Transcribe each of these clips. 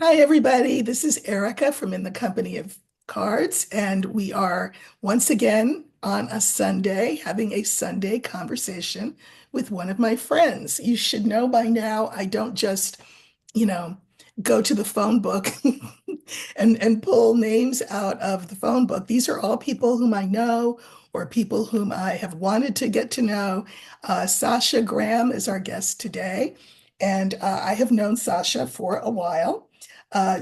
Hi, everybody. This is Erica from In the Company of Cards, and we are once again on a Sunday having a Sunday conversation with one of my friends. You should know by now, I don't just, you know, go to the phone book and pull names out of the phone book. These are all people whom I know or people whom I have wanted to get to know. Sasha Graham is our guest today, and I have known Sasha for a while.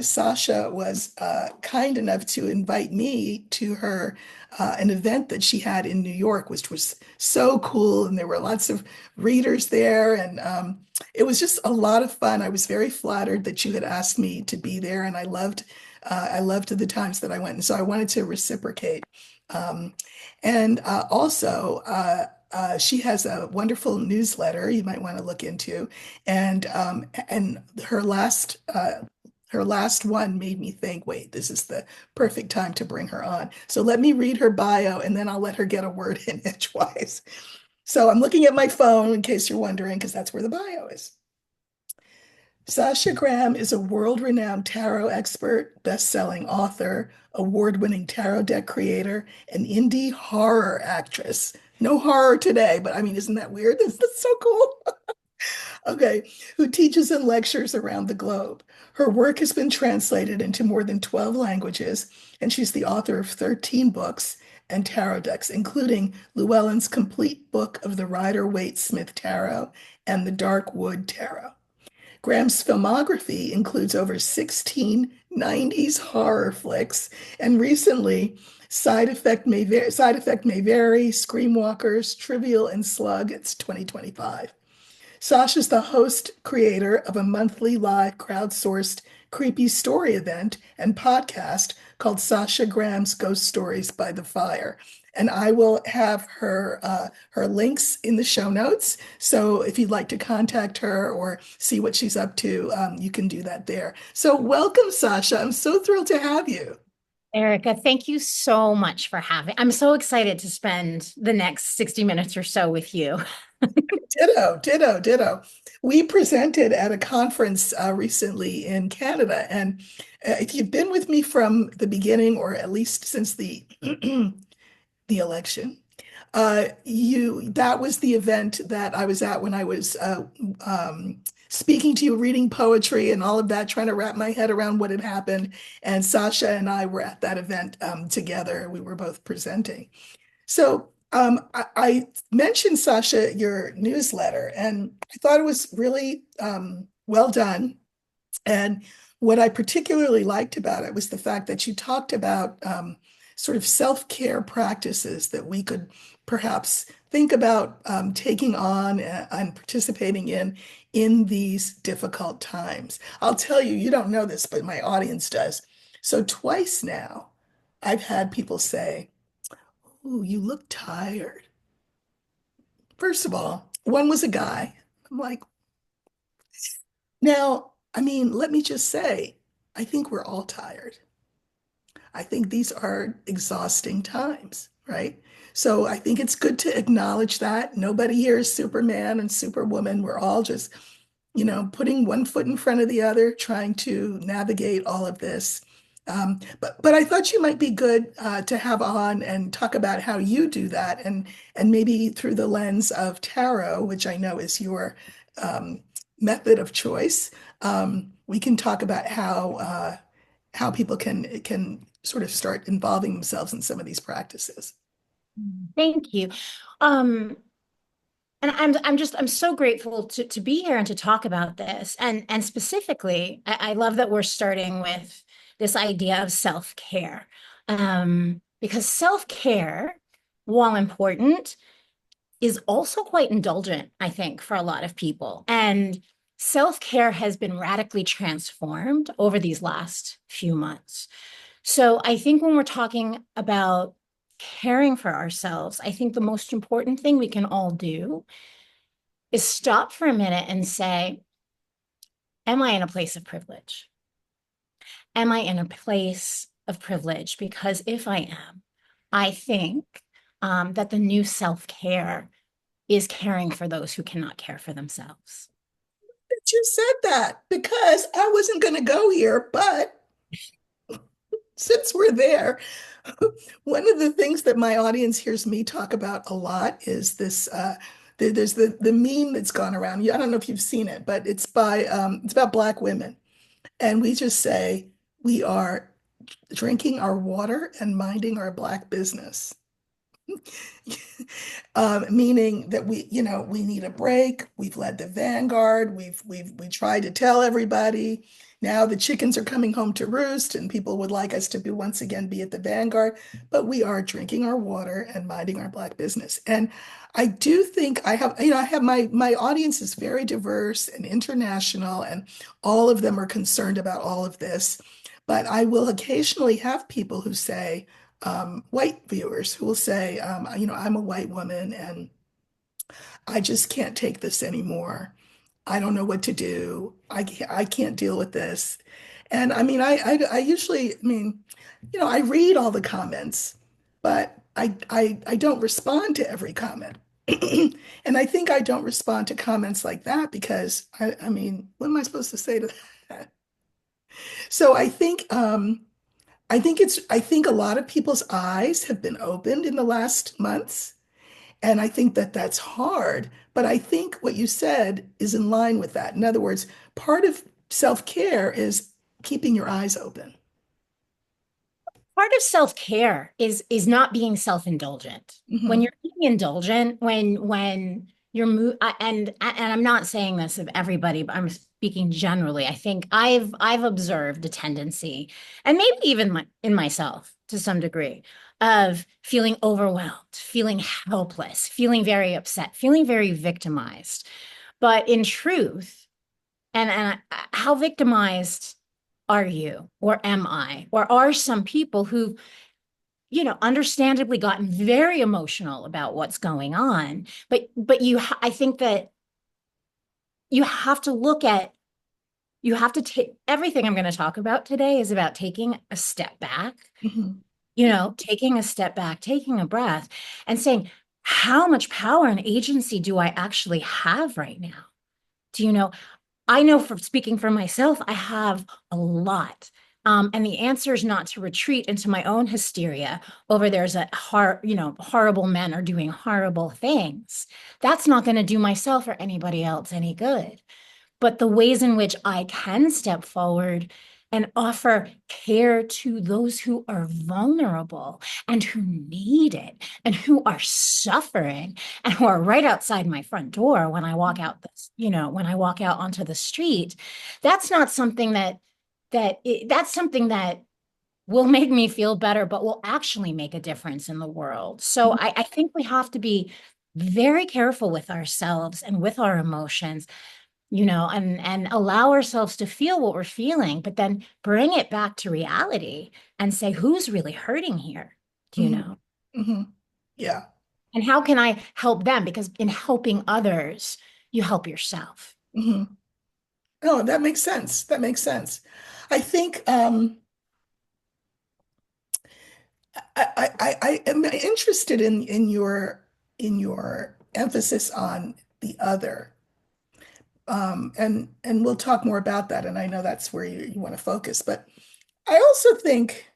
Sasha was kind enough to invite me to her an event that she had in New York, which was so cool, and there were lots of readers there, and it was just a lot of fun. I was very flattered that you had asked me to be there, and I loved the times that I went, and so I wanted to reciprocate. Um, and also, she has a wonderful newsletter you might want to look into, and her last one made me think, wait, this is the perfect time to bring her on. So let me read her bio, and then I'll let her get a word in edgewise. So I'm looking at my phone in case you're wondering, because that's where the bio is. Sasha Graham is a world-renowned tarot expert, best-selling author, award-winning tarot deck creator, and indie horror actress. No horror today, but I mean, isn't that weird? That's so cool. Okay, who teaches and lectures around the globe. Her work has been translated into more than 12 languages, and she's the author of 13 books and tarot decks, including Llewellyn's complete book of the Rider-Waite-Smith Tarot and the Dark Wood Tarot. Graham's filmography includes over 16 90s horror flicks, and recently, Side Effect May Vary, Screamwalkers, Trivial, and Slug. It's 2025. Sasha's the host creator of a monthly live crowdsourced creepy story event and podcast called Sasha Graham's Ghost Stories by the Fire. And I will have her links in the show notes. So if you'd like to contact her or see what she's up to, you can do that there. So welcome, Sasha. I'm so thrilled to have you. Erica, thank you so much for having. I'm so excited to spend the next 60 minutes or so with you. Ditto, ditto, ditto. We presented at a conference recently in Canada, and if you've been with me from the beginning, or at least since the the election, you that was the event that I was at when I was speaking to you, reading poetry and all of that, trying to wrap my head around what had happened. And Sasha and I were at that event together. We were both presenting. So I mentioned, Sasha, your newsletter, and I thought it was really well done. And what I particularly liked about it was the fact that you talked about sort of self-care practices that we could perhaps think about taking on and participating in these difficult times. I'll tell you, you don't know this, but my audience does. So twice now, I've had people say, "Ooh, you look tired." First of all, one was a guy. I'm like, now, I mean, let me just say, I think we're all tired. I think these are exhausting times, right? So I think it's good to acknowledge that. Nobody here is Superman and Superwoman. We're all just, putting one foot in front of the other, trying to navigate all of this. But I thought you might be good to have on and talk about how you do that, and maybe through the lens of tarot, which I know is your um, method of choice. We can talk about how people can sort of start involving themselves in some of these practices. Thank you. Um, and I'm so grateful to be here and to talk about this. And specifically, I love that we're starting with this idea of self-care. Because self-care, while important, is also quite indulgent, I think, for a lot of people. And self-care has been radically transformed over these last few months. So I think when we're talking about caring for ourselves, I think the most important thing we can all do is stop for a minute and say, am I in a place of privilege? Am I in a place of privilege? Because if I am, I think that the new self care is caring for those who cannot care for themselves. you said that because I wasn't going to go here, but since we're there, one of the things that my audience hears me talk about a lot is this. There's the meme that's gone around. I don't know if you've seen it, but it's about Black women, and we just say we are drinking our water and minding our Black business. Meaning that we need a break. We've led the vanguard. We tried to tell everybody. Now the chickens are coming home to roost, and people would like us to be once again be at the vanguard. But we are drinking our water and minding our Black business. And I do think I have my audience is very diverse and international, and all of them are concerned about all of this. But I will occasionally have people who say, white viewers who will say, I'm a white woman and I just can't take this anymore. I don't know what to do. I can't deal with this. And I mean, I usually, I read all the comments, but I don't respond to every comment. And I think I don't respond to comments like that because I mean, what am I supposed to say to that? So I think a lot of people's eyes have been opened in the last months, and I think that that's hard. But I think what you said is in line with that. In other words, part of self-care is keeping your eyes open. Part of self-care is not being self-indulgent. When Hmm. you're being indulgent, when you're and I'm not saying this of everybody, but I'm speaking generally. I think I've observed a tendency, and maybe even in myself to some degree, of feeling overwhelmed, feeling helpless, feeling very upset, feeling very victimized. But in truth, how victimized are you, or am I, or are some people who, understandably gotten very emotional about what's going on? But I think that you have to look at, you have to take everything I'm going to talk about today is about taking a step back, Hmm. taking a step back, taking a breath, and saying, how much power and agency do I actually have right now? Do you know? I know from speaking for myself, I have a lot. And the answer is not to retreat into my own hysteria over there's horrible men are doing horrible things. That's not going to do myself or anybody else any good. But the ways in which I can step forward and offer care to those who are vulnerable and who need it and who are suffering and who are right outside my front door when I walk out when I walk out onto the street, that's not something that's something that will make me feel better, but will actually make a difference in the world. So I think we have to be very careful with ourselves and with our emotions, and allow ourselves to feel what we're feeling, but then bring it back to reality and say, who's really hurting here? Do you Hmm. know? Hmm. Yeah. And how can I help them? Because in helping others, you help yourself. Hmm. Oh, that makes sense. That makes sense. I think I am interested in your emphasis on the other. And we'll talk more about that. And I know that's where you want to focus. But I also think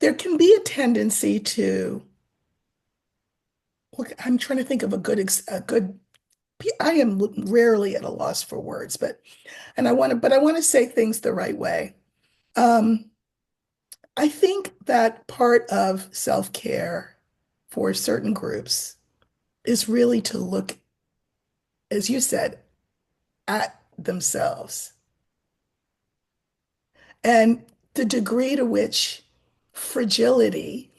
there can be a tendency to look, I'm trying to think of a good, I am rarely at a loss for words, but I want to say things the right way. Um, I think that part of self-care for certain groups is really to look, as you said, at themselves and the degree to which fragility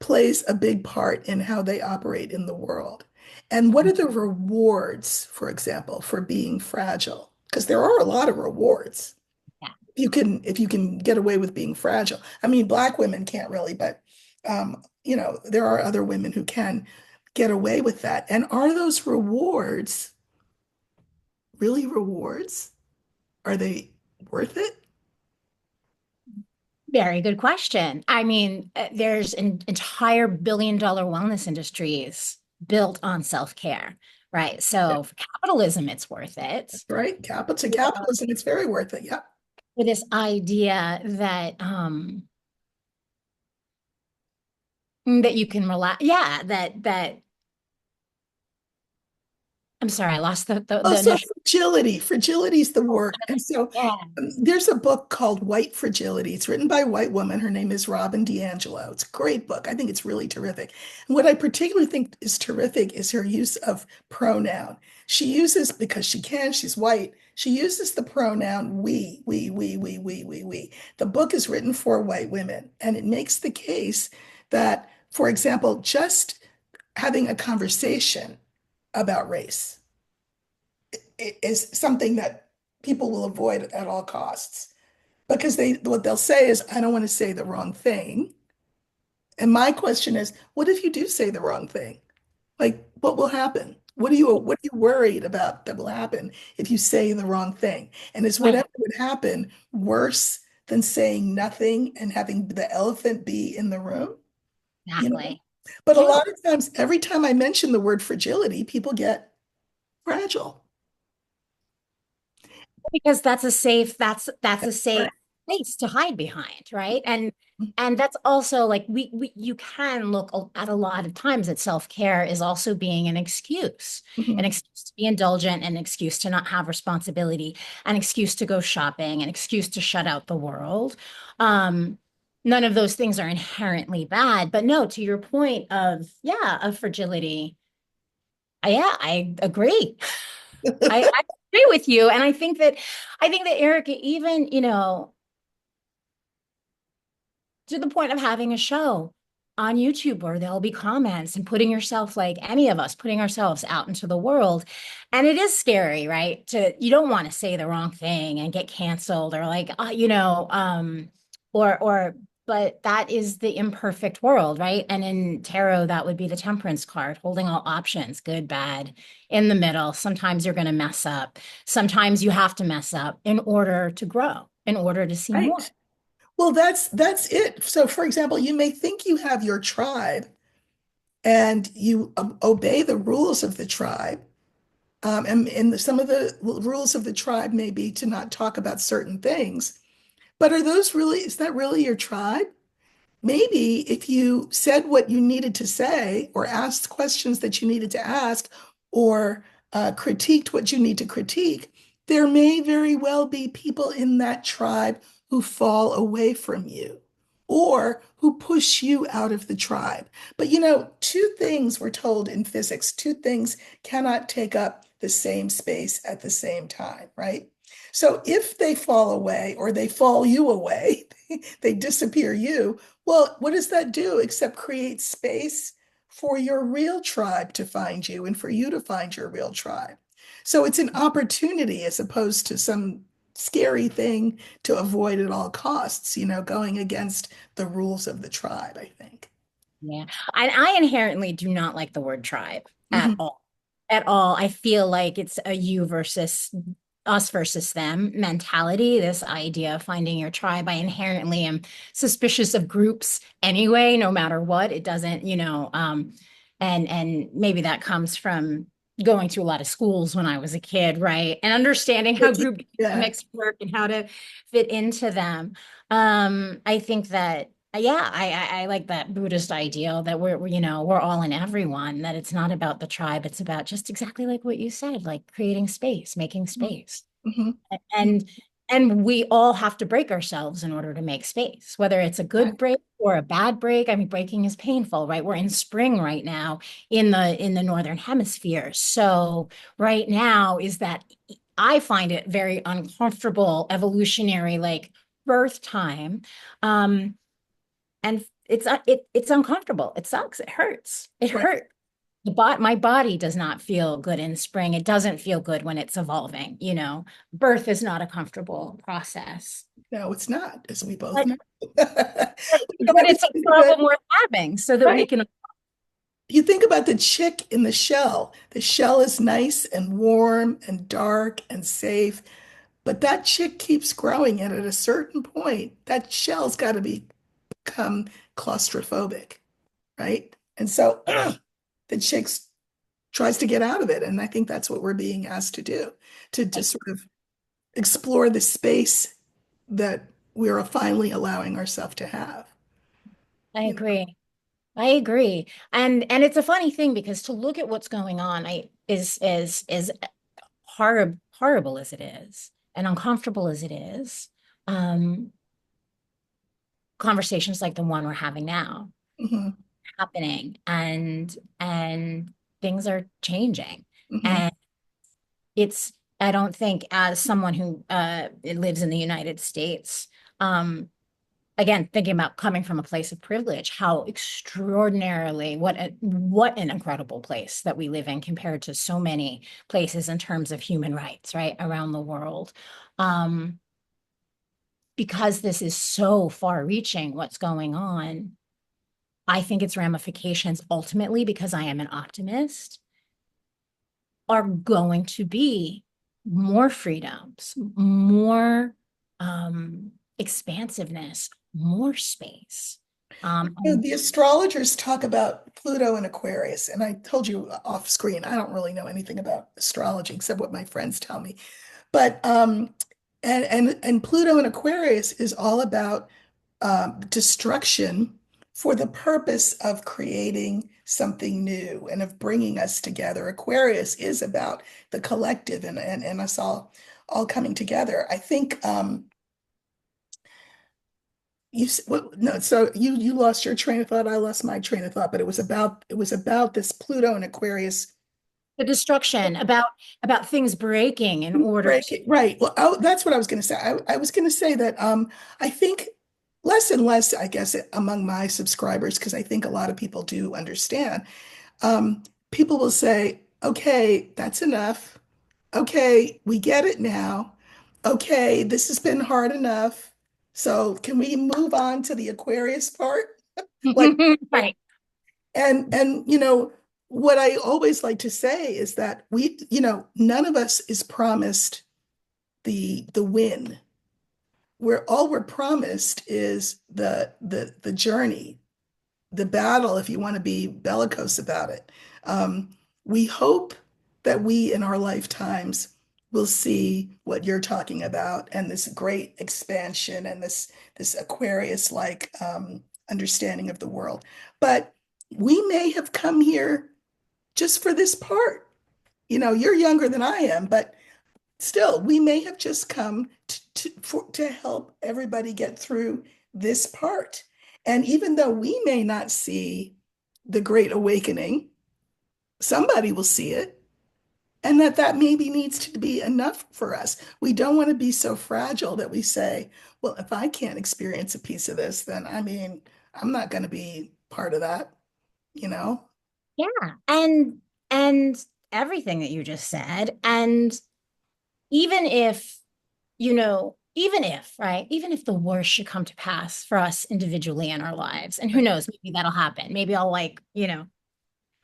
plays a big part in how they operate in the world. And what are the rewards, for example, for being fragile? Because there are a lot of rewards. Yeah. If you can get away with being fragile. I mean, Black women can't really, but there are other women who can get away with that. And are those rewards really rewards? Are they worth it? Very good question. I mean, there's entire billion-dollar wellness industries built on self-care, right? Yeah, So for capitalism, it's worth it. right. Capital to capitalism, it's very worth it. Yeah. For this idea that that you can relax, yeah, that I'm sorry, I lost Oh, the so initial. fragility. Fragility is the word. And so Yeah, there's a book called White Fragility. It's written by a white woman. Her name is Robin DiAngelo. It's a great book. I think it's really terrific. And what I particularly think is terrific is her use of pronoun. She uses, because she can, she's white, she uses the pronoun we. The book is written for white women, and it makes the case that, for example, just having a conversation about race is something that people will avoid at all costs because they what they'll say is, I don't want to say the wrong thing. And my question is, what if you do say the wrong thing? Like, what will happen? What are you worried about that will happen if you say the wrong thing? And is right, whatever would happen worse than saying nothing and having the elephant be in the room? You know? exactly. But a Yeah. lot of times, every time I mention the word fragility, people get fragile. Because that's a safe Right. place to hide behind, right? And that's also like we you can look at a lot of times that self-care is also being an Mhm. excuse to be indulgent, an excuse to not have responsibility, an excuse to go shopping, an excuse to shut out the world. Um, None of those things are inherently bad, but no, to your point of, yeah, of fragility, yeah, I agree. I agree with you. And I think that Erica, even, to the point of having a show on YouTube where there'll be comments and putting yourself, like any of us, putting ourselves out into the world. And it is scary, right? You don't want to say the wrong thing and get canceled or like, or, but that is the imperfect world, right? And in tarot, that would be the temperance card, holding all options, good, bad, in the middle. Sometimes you're going to mess up. Sometimes you have to mess up in order to grow, in order to see more. Right. Well, that's it. So, for example, you may think you have your tribe and you obey the rules of the tribe. And some of the rules of the tribe may be to not talk about certain things. But is that really your tribe? Maybe if you said what you needed to say, or asked questions that you needed to ask, or critiqued what you need to critique, there may very well be people in that tribe who fall away from you or who push you out of the tribe. But two things we're told in physics, two things cannot take up the same space at the same time, right? So if they fall away or they fall you away, they disappear you, well, what does that do except create space for your real tribe to find you and for you to find your real tribe? So it's an opportunity as opposed to some scary thing to avoid at all costs, going against the rules of the tribe, I think. Yeah. And I inherently do not like the word tribe at Mhm. all. At all. I feel like it's a you versus us versus them mentality, this idea of finding your tribe. I inherently am suspicious of groups anyway, no matter what. It doesn't, and maybe that comes from going to a lot of schools when I was a kid, right? And understanding how group Yeah, dynamics work and how to fit into them. I think that yeah, I like that Buddhist ideal that we're all in everyone, that it's not about the tribe, it's about just exactly like what you said, like creating space, making space. mhm. And and we all have to break ourselves in order to make space, whether it's a good break or a bad break. I mean, breaking is painful, right? We're in spring right now in the northern hemisphere. So right now is that I find it very uncomfortable, evolutionary, like birth time. Um, and it's uncomfortable. It sucks. It hurts. It Right. hurts. My body does not feel good in spring. It doesn't feel good when it's evolving. Birth is not a comfortable process. No, it's not, as we both But, know. but But it's a problem worth having so that we right. can. You think about the chick in the shell. The shell is nice and warm and dark and safe, but that chick keeps growing, and at a certain point, that shell's got to become claustrophobic, right? And so the chick's tries to get out of it. And I think that's what we're being asked to do, to sort of explore the space that we're finally allowing ourselves to have. I You know? agree. I agree. And it's a funny thing because to look at what's going on, I is horrible as it is and uncomfortable as it is, um, conversations like the one we're having now Hmm. happening and things are changing. Hmm. And it's I don't think as someone who lives in the United States, again, thinking about coming from a place of privilege, how extraordinarily what an incredible place that we live in compared to so many places in terms of human rights, right, around the world. Um, because this is so far-reaching, what's going on, I think its ramifications ultimately, because I am an optimist, are going to be more freedoms, more expansiveness, more space. The astrologers talk about Pluto and Aquarius, and I told you off screen, I don't really know anything about astrology except what my friends tell me. But and Pluto and Aquarius is all about destruction for the purpose of creating something new and of bringing us together. Aquarius is about the collective and us all coming together. I think no, so you lost your train of thought. I lost my train of thought, but it was about this Pluto and Aquarius the destruction, about things breaking in order break to. it. Right. Well, that's what I was going to say. I was going to say that I think less and less, I guess, among my subscribers, because I think a lot of people do understand. Um, People will say, "Okay, that's enough. Okay, we get it now. Okay, this has been hard enough. So can we move on to the Aquarius part?" Like, Right. and what I always like to say is that none of us is promised the win. We're promised is the journey, the battle, if you want to be bellicose about it. We hope that we in our lifetimes will see what you're talking about and this great expansion and this Aquarius-like understanding of the world. But we may have come here just for this part. You're younger than I am, but still, we may have just come to help everybody get through this part. And even though we may not see the Great Awakening, somebody will see it. And that maybe needs to be enough for us. We don't want to be so fragile that we say, well, if I can't experience a piece of this, then I mean, I'm not going to be part of that, you know? Yeah. And everything that you just said. And even if, even if, right, even if the worst should come to pass for us individually in our lives, and who knows, maybe that'll happen. Maybe I'll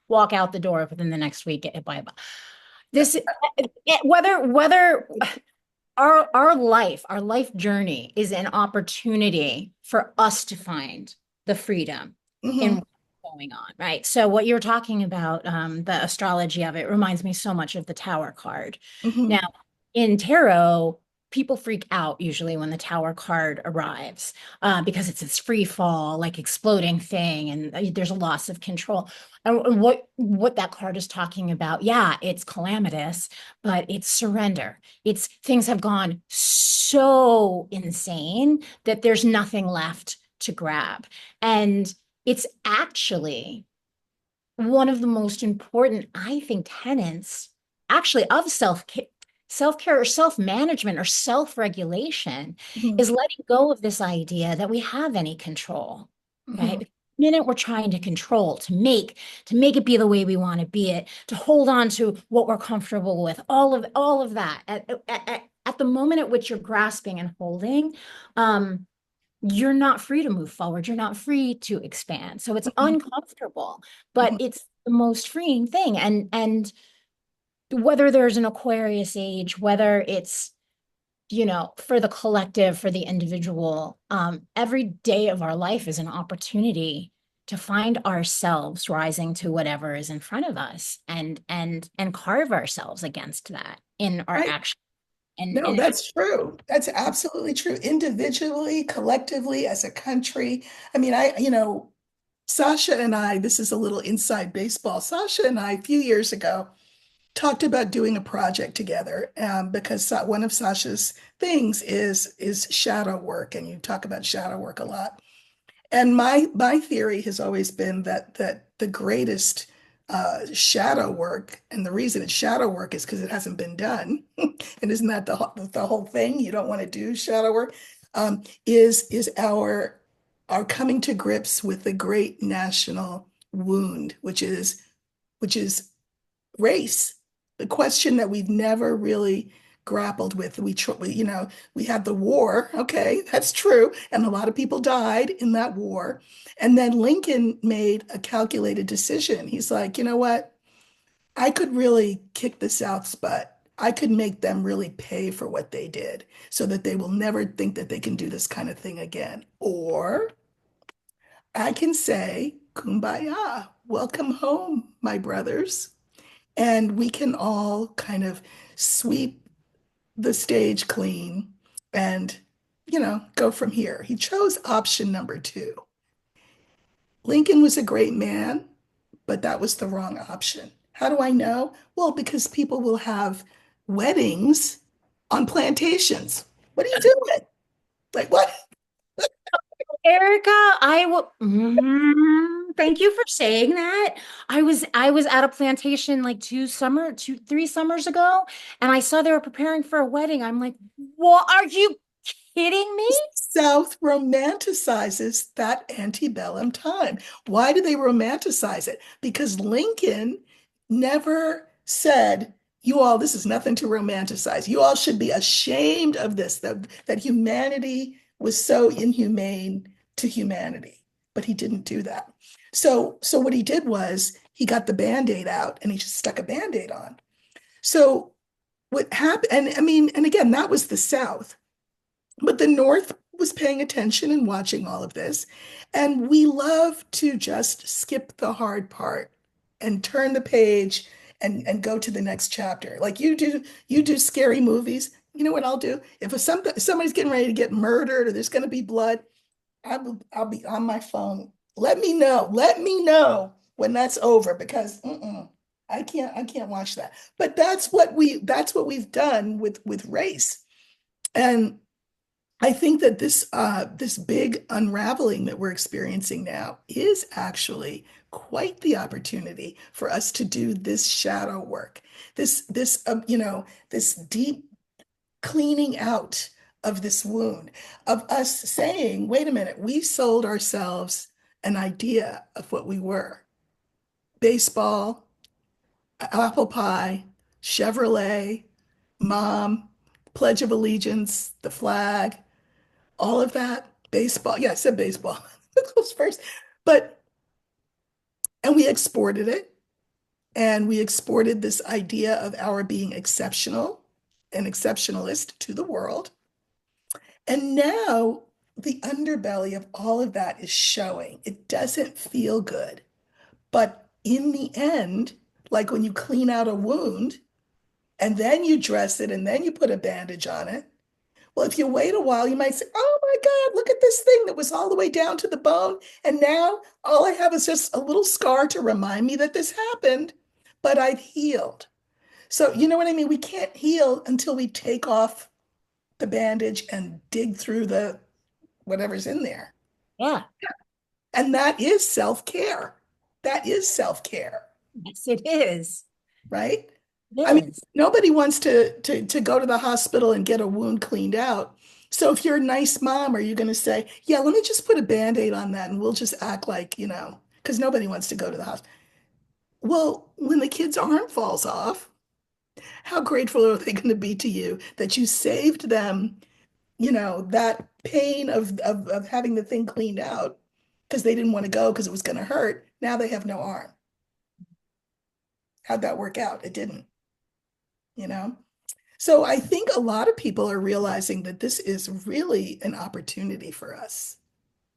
walk out the door within the next week, get hit by a bus. This, whether our life journey is an opportunity for us to find the freedom in Hmm. what's going on, right? So what you're talking about, the astrology of it reminds me so much of the Tower card. Hmm. Now, in tarot, people freak out usually when the Tower card arrives, because it's this free fall, like exploding thing, and there's a loss of control. And what that card is talking about, yeah, it's calamitous, but it's surrender. It's things have gone so insane that there's nothing left to grab. And it's actually one of the most important, I think, tenets actually of self-care or self-management or self-regulation Hmm. is letting go of this idea that we have any control, right? Hmm. The minute we're trying to control, to make it be the way we want to be it, to hold on to what we're comfortable with, all of that. At the moment at which you're grasping and holding, you're not free to move forward. You're not free to expand. So it's Hmm. uncomfortable, but it's the most freeing thing. And whether there's an Aquarius age, whether it's, for the collective, for the individual, every day of our life is an opportunity to find ourselves rising to whatever is in front of us and carve ourselves against that in our Right. action. No, And that's true. That's absolutely true. Individually, collectively, as a country. I mean, Sasha and I, this is a little inside baseball. Sasha and I, a few years ago, talked about doing a project together because one of Sasha's things is shadow work, and you talk about shadow work a lot. And my theory has always been that the greatest shadow work, and the reason it's shadow work is because it hasn't been done, and isn't that the whole thing? You don't want to do shadow work. Is our coming to grips with the great national wound, which is race, the question that we've never really grappled with. We had the war, okay, that's true, and a lot of people died in that war. And then Lincoln made a calculated decision. He's like, you know what? I could really kick the South's butt. I could make them really pay for what they did so that they will never think that they can do this kind of thing again. Or I can say, Kumbaya, welcome home, my brothers. And we can all kind of sweep the stage clean and, go from here. He chose option number two. Lincoln was a great man, but that was the wrong option. How do I know? Well, because people will have weddings on plantations. What are you doing? Like, what? Erica, I will. Thank you for saying that. I was at a plantation like 3 summers ago, and I saw they were preparing for a wedding. I'm like, what? Are you kidding me? South romanticizes that antebellum time. Why do they romanticize it? Because Lincoln never said, you all, this is nothing to romanticize. You all should be ashamed of this, that humanity was so inhumane to humanity. But he didn't do that. So what he did was he got the Band-Aid out and he just stuck a Band-Aid on. So what happened, and I mean, and again, that was the South. But the North was paying attention and watching all of this. And we love to just skip the hard part and turn the page and go to the next chapter. Like you do scary movies. You know what I'll do? If somebody's getting ready to get murdered or there's going to be blood, I'll be on my phone. Let me know. Let me know when that's over because I can't watch that. But that's what we've done with race. And I think that this big unraveling that we're experiencing now is actually quite the opportunity for us to do this shadow work, this deep cleaning out of this wound, of us saying, wait a minute, we sold ourselves an idea of what we were. Baseball, apple pie, Chevrolet, mom, Pledge of Allegiance, the flag, all of that, baseball. Yeah, I said baseball. That was first. But, and we exported it, and we exported this idea of our being exceptional and exceptionalist to the world. And now the underbelly of all of that is showing. It doesn't feel good. But in the end, like when you clean out a wound and then you dress it and then you put a bandage on it, well, if you wait a while, you might say, oh my God, look at this thing that was all the way down to the bone. And now all I have is just a little scar to remind me that this happened, but I've healed. So, you know what I mean? We can't heal until we take off the bandage and dig through the whatever's in there. Yeah, And that is self-care. That is self-care, yes, it is. right? It I mean, is. nobody wants to go to the hospital and get a wound cleaned out. So if you're a nice mom, are you going to say, yeah, let me just put a Band-Aid on that and we'll just act like, because nobody wants to go to the hospital. Well, when the kid's arm falls off, how grateful are they going to be to you that you saved them, that pain of having the thing cleaned out because they didn't want to go because it was going to hurt. Now they have no arm. How'd that work out? It didn't, you know? So I think a lot of people are realizing that this is really an opportunity for us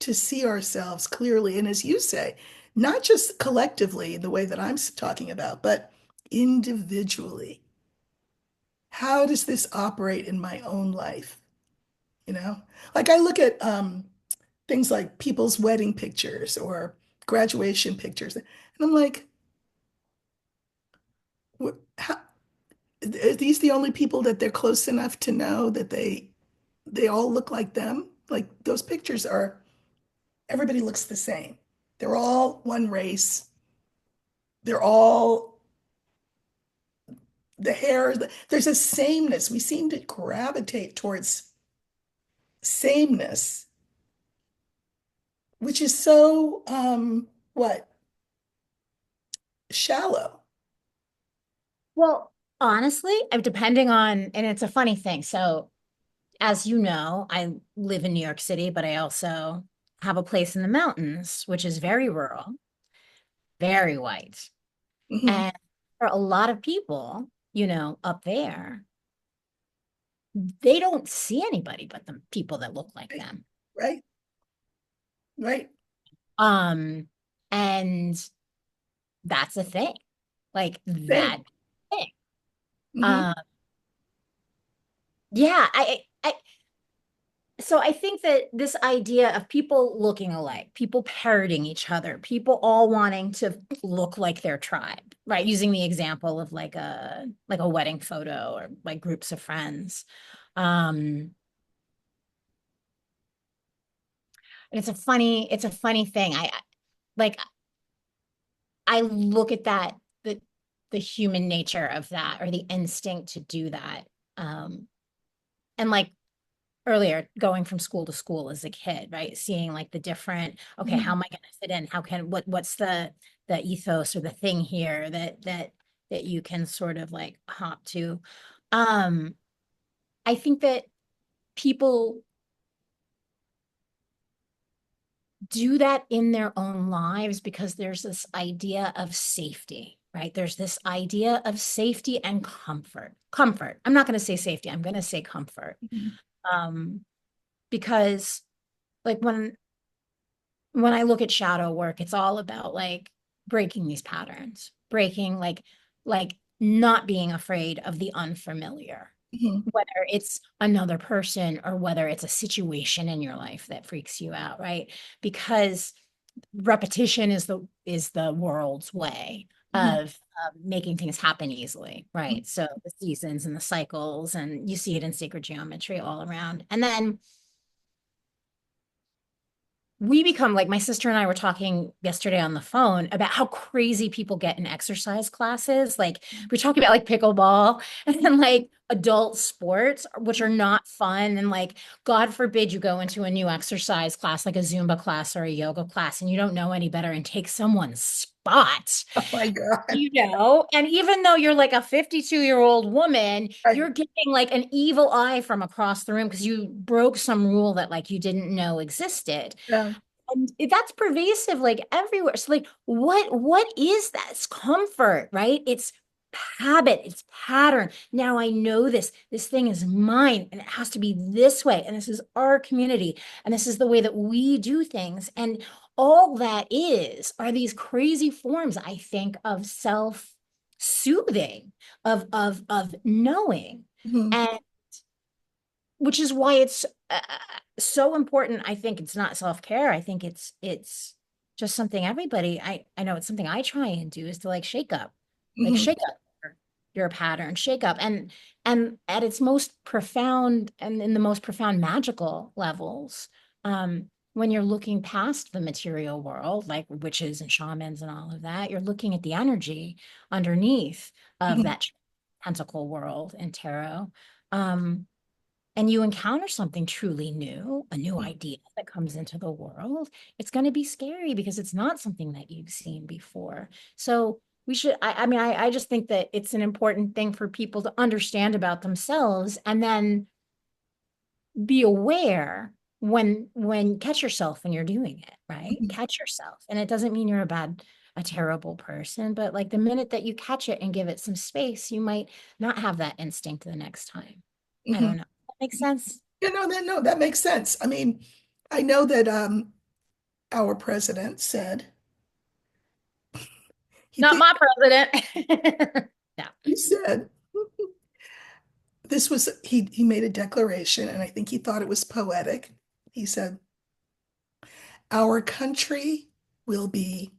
to see ourselves clearly. And as you say, not just collectively in the way that I'm talking about, but individually. How does this operate in my own life? You know, like I look at things like people's wedding pictures or graduation pictures, and I'm like, how, are these the only people that they're close enough to know that they all look like them? Like those pictures are, everybody looks the same. They're all one race. They're all the hair. There's a sameness. We seem to gravitate towards sameness, which is so what shallow. Well, honestly, depending on, and it's a funny thing. So, as you know, I live in New York City, but I also have a place in the mountains, which is very rural, very white. Hmm. And for a lot of people, up there, they don't see anybody but the people that look like Right, them. right, right. Um, and that's a thing, like Same. that thing. Hmm. Um, yeah, so I think that this idea of people looking alike, people parroting each other, people all wanting to look like their tribe, right? Using the example of like a wedding photo or like groups of friends. Um, and it's a funny thing. Like I look at that, the human nature of that or the instinct to do that. Um, and like earlier, going from school to school as a kid, right? Seeing like the different, okay, how Hmm. am I going to fit in? How can what's the ethos or the thing here that you can sort of like hop to. Um, I think that people do that in their own lives because there's this idea of safety, right? There's this idea of safety and comfort. Comfort. I'm not going to say safety, I'm going to say comfort. Hmm. Um, because like when I look at shadow work, it's all about like breaking these patterns, breaking like not being afraid of the unfamiliar, Hmm. whether it's another person or whether it's a situation in your life that freaks you out, right? Because repetition is the world's way Hmm. of making things happen easily, right? So the seasons and the cycles, and you see it in sacred geometry all around. And then we become like my sister and I were talking yesterday on the phone about how crazy people get in exercise classes. Like we're talking about like pickleball and then like adult sports, which are not fun. And like, God forbid you go into a new exercise class, like a Zumba class or a yoga class, and you don't know any better and take someone's spot. Oh my God. And even though you're like a 52-year-old woman, Right. you're getting like an evil eye from across the room because you broke some rule that like you didn't know existed. Yeah. And that's pervasive like everywhere. So like what is that? It's comfort, right? It's habit, it's pattern. Now I know this thing is mine and it has to be this way, and this is our community, and this is the way that we do things. And all that are these crazy forms, I think, of self-soothing, of knowing. Hmm. And which is why it's so important. I think it's not self-care. I think it's just something everybody, I know it's something I try and do, is to like Hmm. shake up your pattern, shake up. And at its most profound and in the most profound magical levels, when you're looking past the material world, like witches and shamans and all of that, you're looking at the energy underneath of Hmm. that tentacle world and tarot. Um, and you encounter something truly new, a new idea that comes into the world, it's going to be scary because it's not something that you've seen before. So we should, I mean, I just think that it's an important thing for people to understand about themselves and then be aware when catch yourself when you're doing it, right? Hmm. Catch yourself. And it doesn't mean you're a terrible person, but like the minute that you catch it and give it some space, you might not have that instinct the next time. I Hmm. don't know. That makes sense. Yeah, no, that makes sense. I mean, I know that our president said, he Not did, my president. No. he said, this was, he made a declaration, and I think he thought it was poetic. He said, our country will be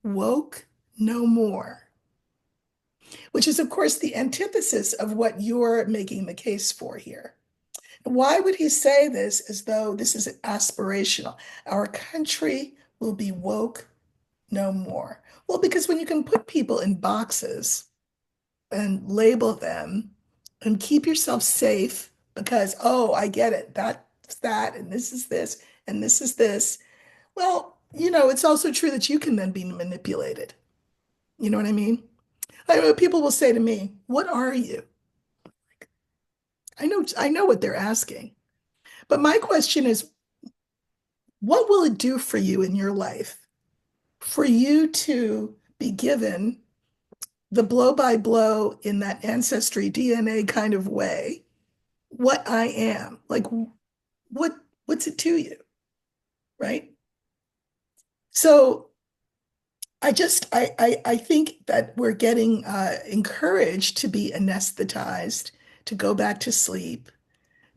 woke no more, which is, of course, the antithesis of what you're making the case for here. Why would he say this as though this is aspirational? Our country will be woke no more. Well, because when you can put people in boxes and label them and keep yourself safe because, oh, I get it, that's that, and this is this, and this is this. Well, it's also true that you can then be manipulated. You know what I mean? People will say to me, "What are you?" I know what they're asking. But my question is, what will it do for you in your life for you to be given the blow by blow in that ancestry DNA kind of way, what I am? Like, what what's it to you, right? So I think that we're getting encouraged to be anesthetized, to go back to sleep,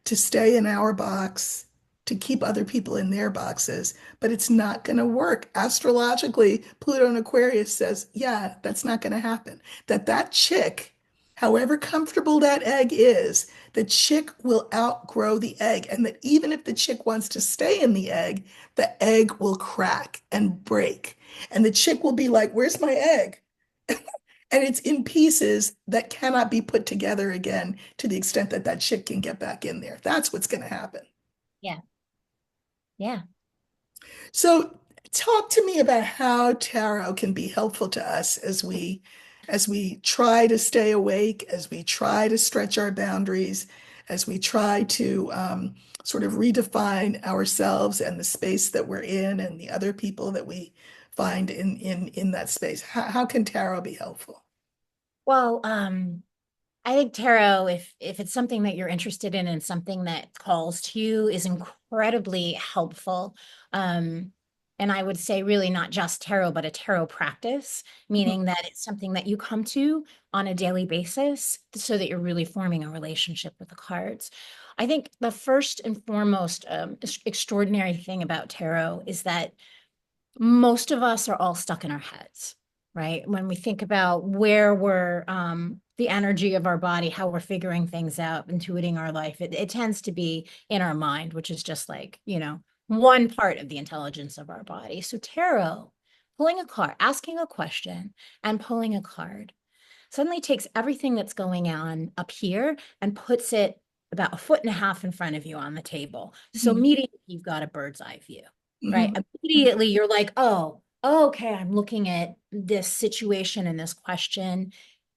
to stay in our box, to keep other people in their boxes, but it's not going to work. Astrologically, Pluto and Aquarius says, yeah, that's not going to happen. That chick, however comfortable that egg is, the chick will outgrow the egg, and that even if the chick wants to stay in the egg will crack and break. And the chick will be like, "Where's my egg?" And it's in pieces that cannot be put together again to the extent that that chick can get back in there. That's what's going to happen. Yeah. Yeah. So talk to me about how tarot can be helpful to us as we try to stay awake, as we try to stretch our boundaries, as we try to sort of redefine ourselves and the space that we're in and the other people that we find in that space. How can tarot be helpful? Well, I think tarot, if it's something that you're interested in and something that calls to you, is incredibly helpful. Um, and I would say really not just tarot, but a tarot practice, Mhm, meaning that it's something that you come to on a daily basis so that you're really forming a relationship with the cards. I think the first and foremost extraordinary thing about tarot is that most of us are all stuck in our heads, right? When we think about where we're, the energy of our body, how we're figuring things out, intuiting our life, it tends to be in our mind, which is just like, one part of the intelligence of our body. So tarot, pulling a card, asking a question, and pulling a card suddenly takes everything that's going on up here and puts it about a foot and a half in front of you on the table. So mhm, immediately you've got a bird's eye view, right? mhm, Immediately you're like, oh, okay, I'm looking at this situation and this question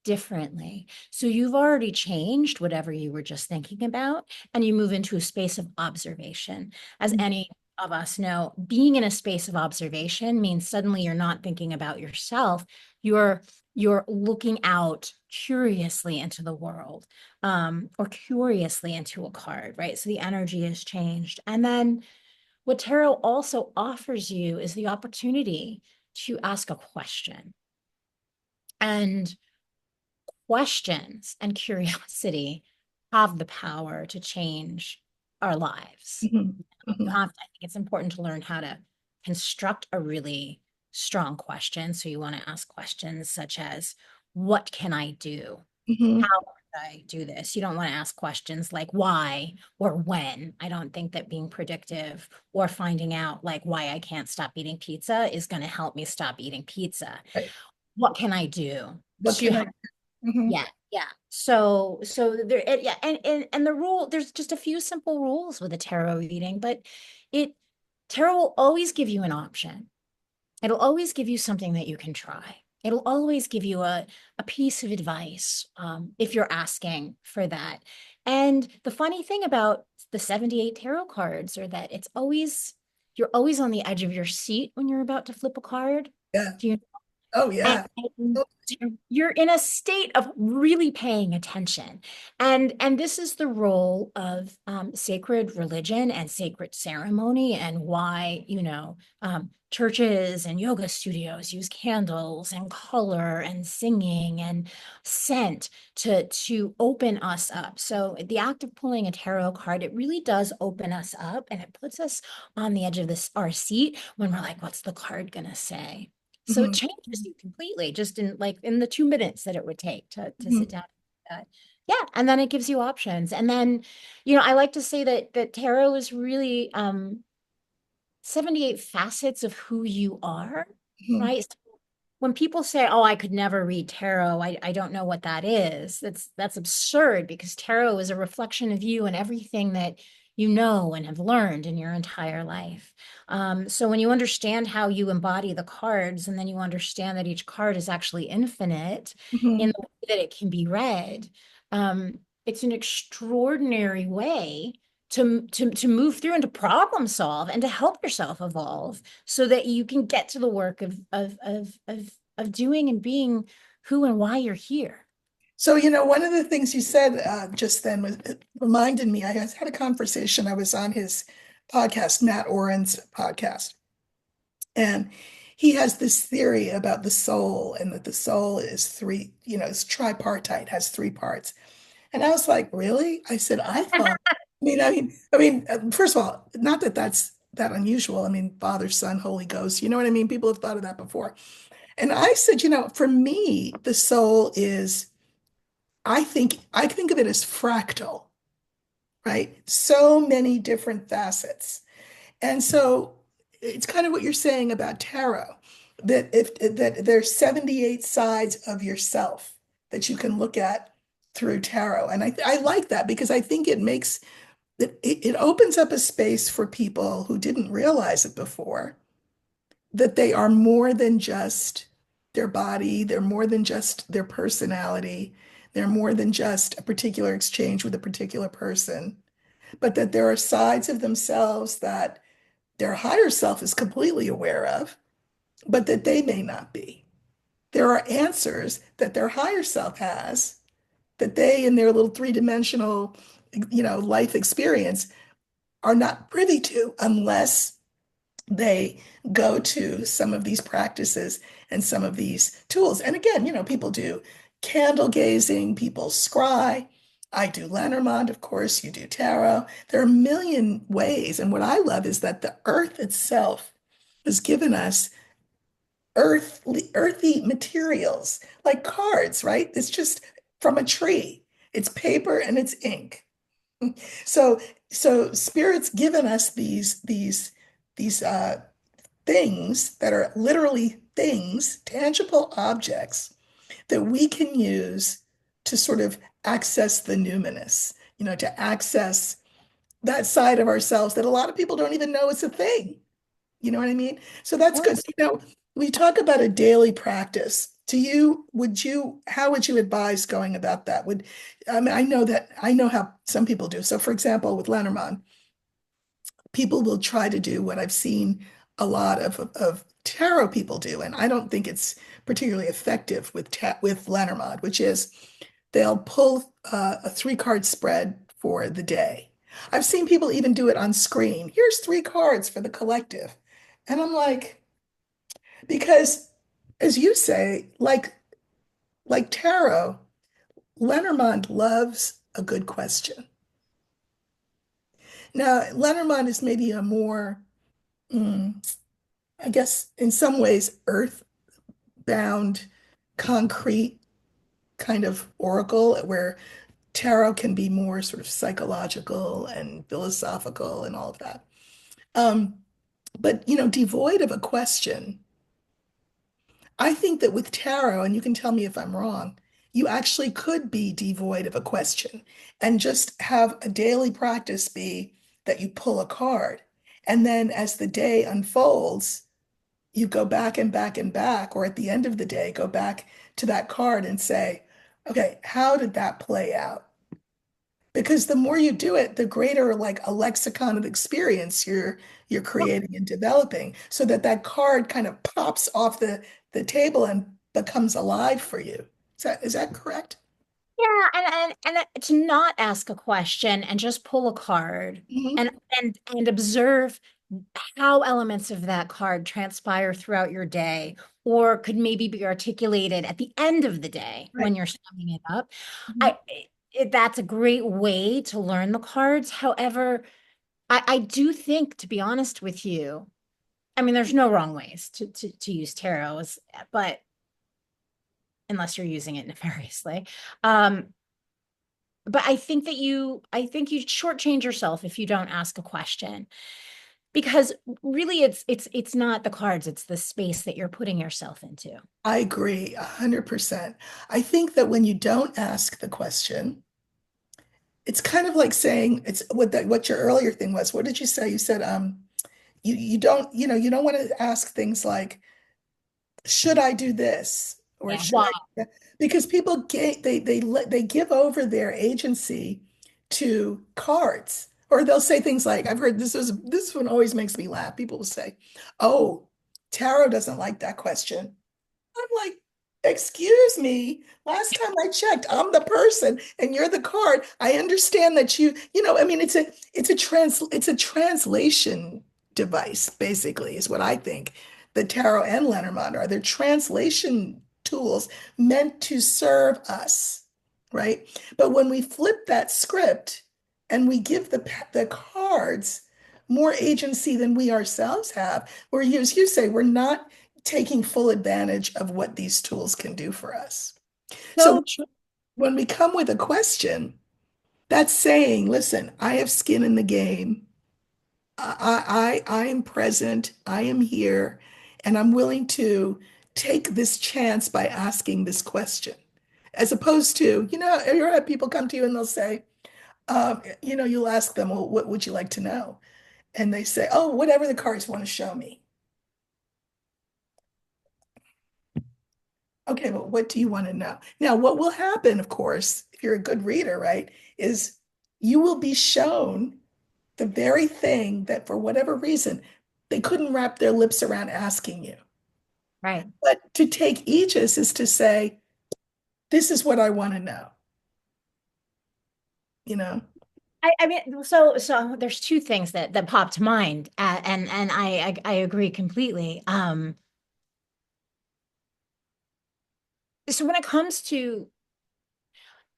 differently. So you've already changed whatever you were just thinking about, and you move into a space of observation. As mhm, any of us know, being in a space of observation means suddenly you're not thinking about yourself. You're you're looking out curiously into the world, or curiously into a card, right? So the energy has changed. And then what tarot also offers you is the opportunity to ask a question. And questions and curiosity have the power to change our lives. mhm, You mhm, have to, I think it's important to learn how to construct a really strong question. So you want to ask questions such as, what can I do? How mhm. could I do this? You don't want to ask questions like why or when. I don't think that being predictive or finding out like why I can't stop eating pizza is going to help me stop eating pizza. Right. What can I do What to can I? help? Mhm, Yeah, yeah. So there, yeah, and the rule, there's just a few simple rules with a tarot reading, but it tarot will always give you an option. It'll always give you something that you can try. It'll always give you a piece of advice, if you're asking for that. And the funny thing about the 78 tarot cards are that you're always on the edge of your seat when you're about to flip a card. yeah. Do you Oh, and yeah. you're in a state of really paying attention, and this is the role of sacred religion and sacred ceremony, and why churches and yoga studios use candles and color and singing and scent to open us up. So the act of pulling a tarot card, it really does open us up, and it puts us on the edge of this our seat when we're like, what's the card gonna say? So it Mhm. changes you completely just in the 2 minutes that it would take to sit Mhm. down. Yeah, and then it gives you options. And then, I like to say that tarot is really 78 facets of who you are, Mhm. right? So when people say, "Oh, I could never read tarot," I don't know what that is. That's absurd, because tarot is a reflection of you and everything that you know and have learned in your entire life. So when you understand how you embody the cards, and then you understand that each card is actually infinite in Mhm. the way that it can be read, it's an extraordinary way to move through and to problem solve and to help yourself evolve so that you can get to the work of doing and being who and why you're here. So, one of the things you said just then was it reminded me. I had a conversation. I was on his podcast, Matt Oren's podcast, and he has this theory about the soul and that the soul is three, it's tripartite, has three parts. And I was like, really? I said, I thought, first of all, not that that's that unusual. I mean, Father, Son, Holy Ghost, you know what I mean? People have thought of that before. And I said, for me, the soul is, I think of it as fractal, right? So many different facets. And so it's kind of what you're saying about tarot, that there's 78 sides of yourself that you can look at through tarot. And I like that because I think it opens up a space for people who didn't realize it before, that they are more than just their body, they're more than just their personality, they're more than just a particular exchange with a particular person, but that there are sides of themselves that their higher self is completely aware of, but that they may not be. There are answers that their higher self has that they, in their little three-dimensional, life experience, are not privy to unless they go to some of these practices and some of these tools. And again, people do candle gazing, people scry. I do Lenormand, of course, you do tarot. There are a million ways. And what I love is that the earth itself has given us earthy materials like cards, right? It's just from a tree. It's paper and it's ink. So spirit's given us these things that are literally things, tangible objects that we can use to sort of access the numinous, to access that side of ourselves that a lot of people don't even know is a thing. You know what I mean? So that's Yeah. good. So, we talk about a daily practice. To you, how would you advise going about that? I mean, I know how some people do. So, for example, with Lenormand, people will try to do what I've seen a lot of tarot people do, and I don't think it's particularly effective with Lenormand, which is they'll pull a three-card spread for the day. I've seen people even do it on screen. Here's three cards for the collective. And I'm like, because as you say, like tarot, Lenormand loves a good question. Now, Lenormand is maybe a more, mm, I guess, in some ways, earth-bound, concrete kind of oracle, where tarot can be more sort of psychological and philosophical and all of that. Um, but devoid of a question. I think that with tarot, and you can tell me if I'm wrong, you actually could be devoid of a question and just have a daily practice be that you pull a card. And then as the day unfolds, you go back and back and back, or at the end of the day, go back to that card and say, okay, how did that play out? Because the more you do it, the greater like a lexicon of experience you're creating and developing, so that that card kind of pops off the table and becomes alive for you. Is that correct? Yeah, and to not ask a question and just pull a card Mhm. and observe how elements of that card transpire throughout your day, or could maybe be articulated at the end of the day Right. when you're summing it up. Mhm. I that's a great way to learn the cards. However, I do think, to be honest with you, I mean, there's no wrong ways to use tarot, but unless you're using it nefariously. Um, but I think you shortchange yourself if you don't ask a question, because really it's not the cards, it's the space that you're putting yourself into. I agree 100%. I think that when you don't ask the question, it's kind of like saying it's what your earlier thing was. What did you say? You said you don't, you don't want to ask things like, should I do this? Or Yeah. should Why? I? Because people they give over their agency to cards. Or they'll say things like, I've heard this one always makes me laugh. People will say, "Oh, tarot doesn't like that question." I'm like, excuse me. Last time I checked, I'm the person and you're the card. I understand that I mean, it's a translation device, basically, is what I think the tarot and Lenormand are. They're translation tools meant to serve us, right? But when we flip that script and we give the cards more agency than we ourselves have, where as you say, we're not taking full advantage of what these tools can do for us. So So true. when we come with a question, that's saying, listen, I have skin in the game. I am present. I am here, and I'm willing to take this chance by asking this question. As opposed to, you have people come to you and they'll say, you'll ask them, well, what would you like to know? And they say, oh, whatever the cards want to show me. Okay, but what do you want to know? Now, what will happen, of course, if you're a good reader, right, is you will be shown the very thing that for whatever reason they couldn't wrap their lips around asking you. Right. But to take aegis is to say, this is what I want to know, you know? I mean, so there's two things that pop to mind, and I agree completely. So when it comes to,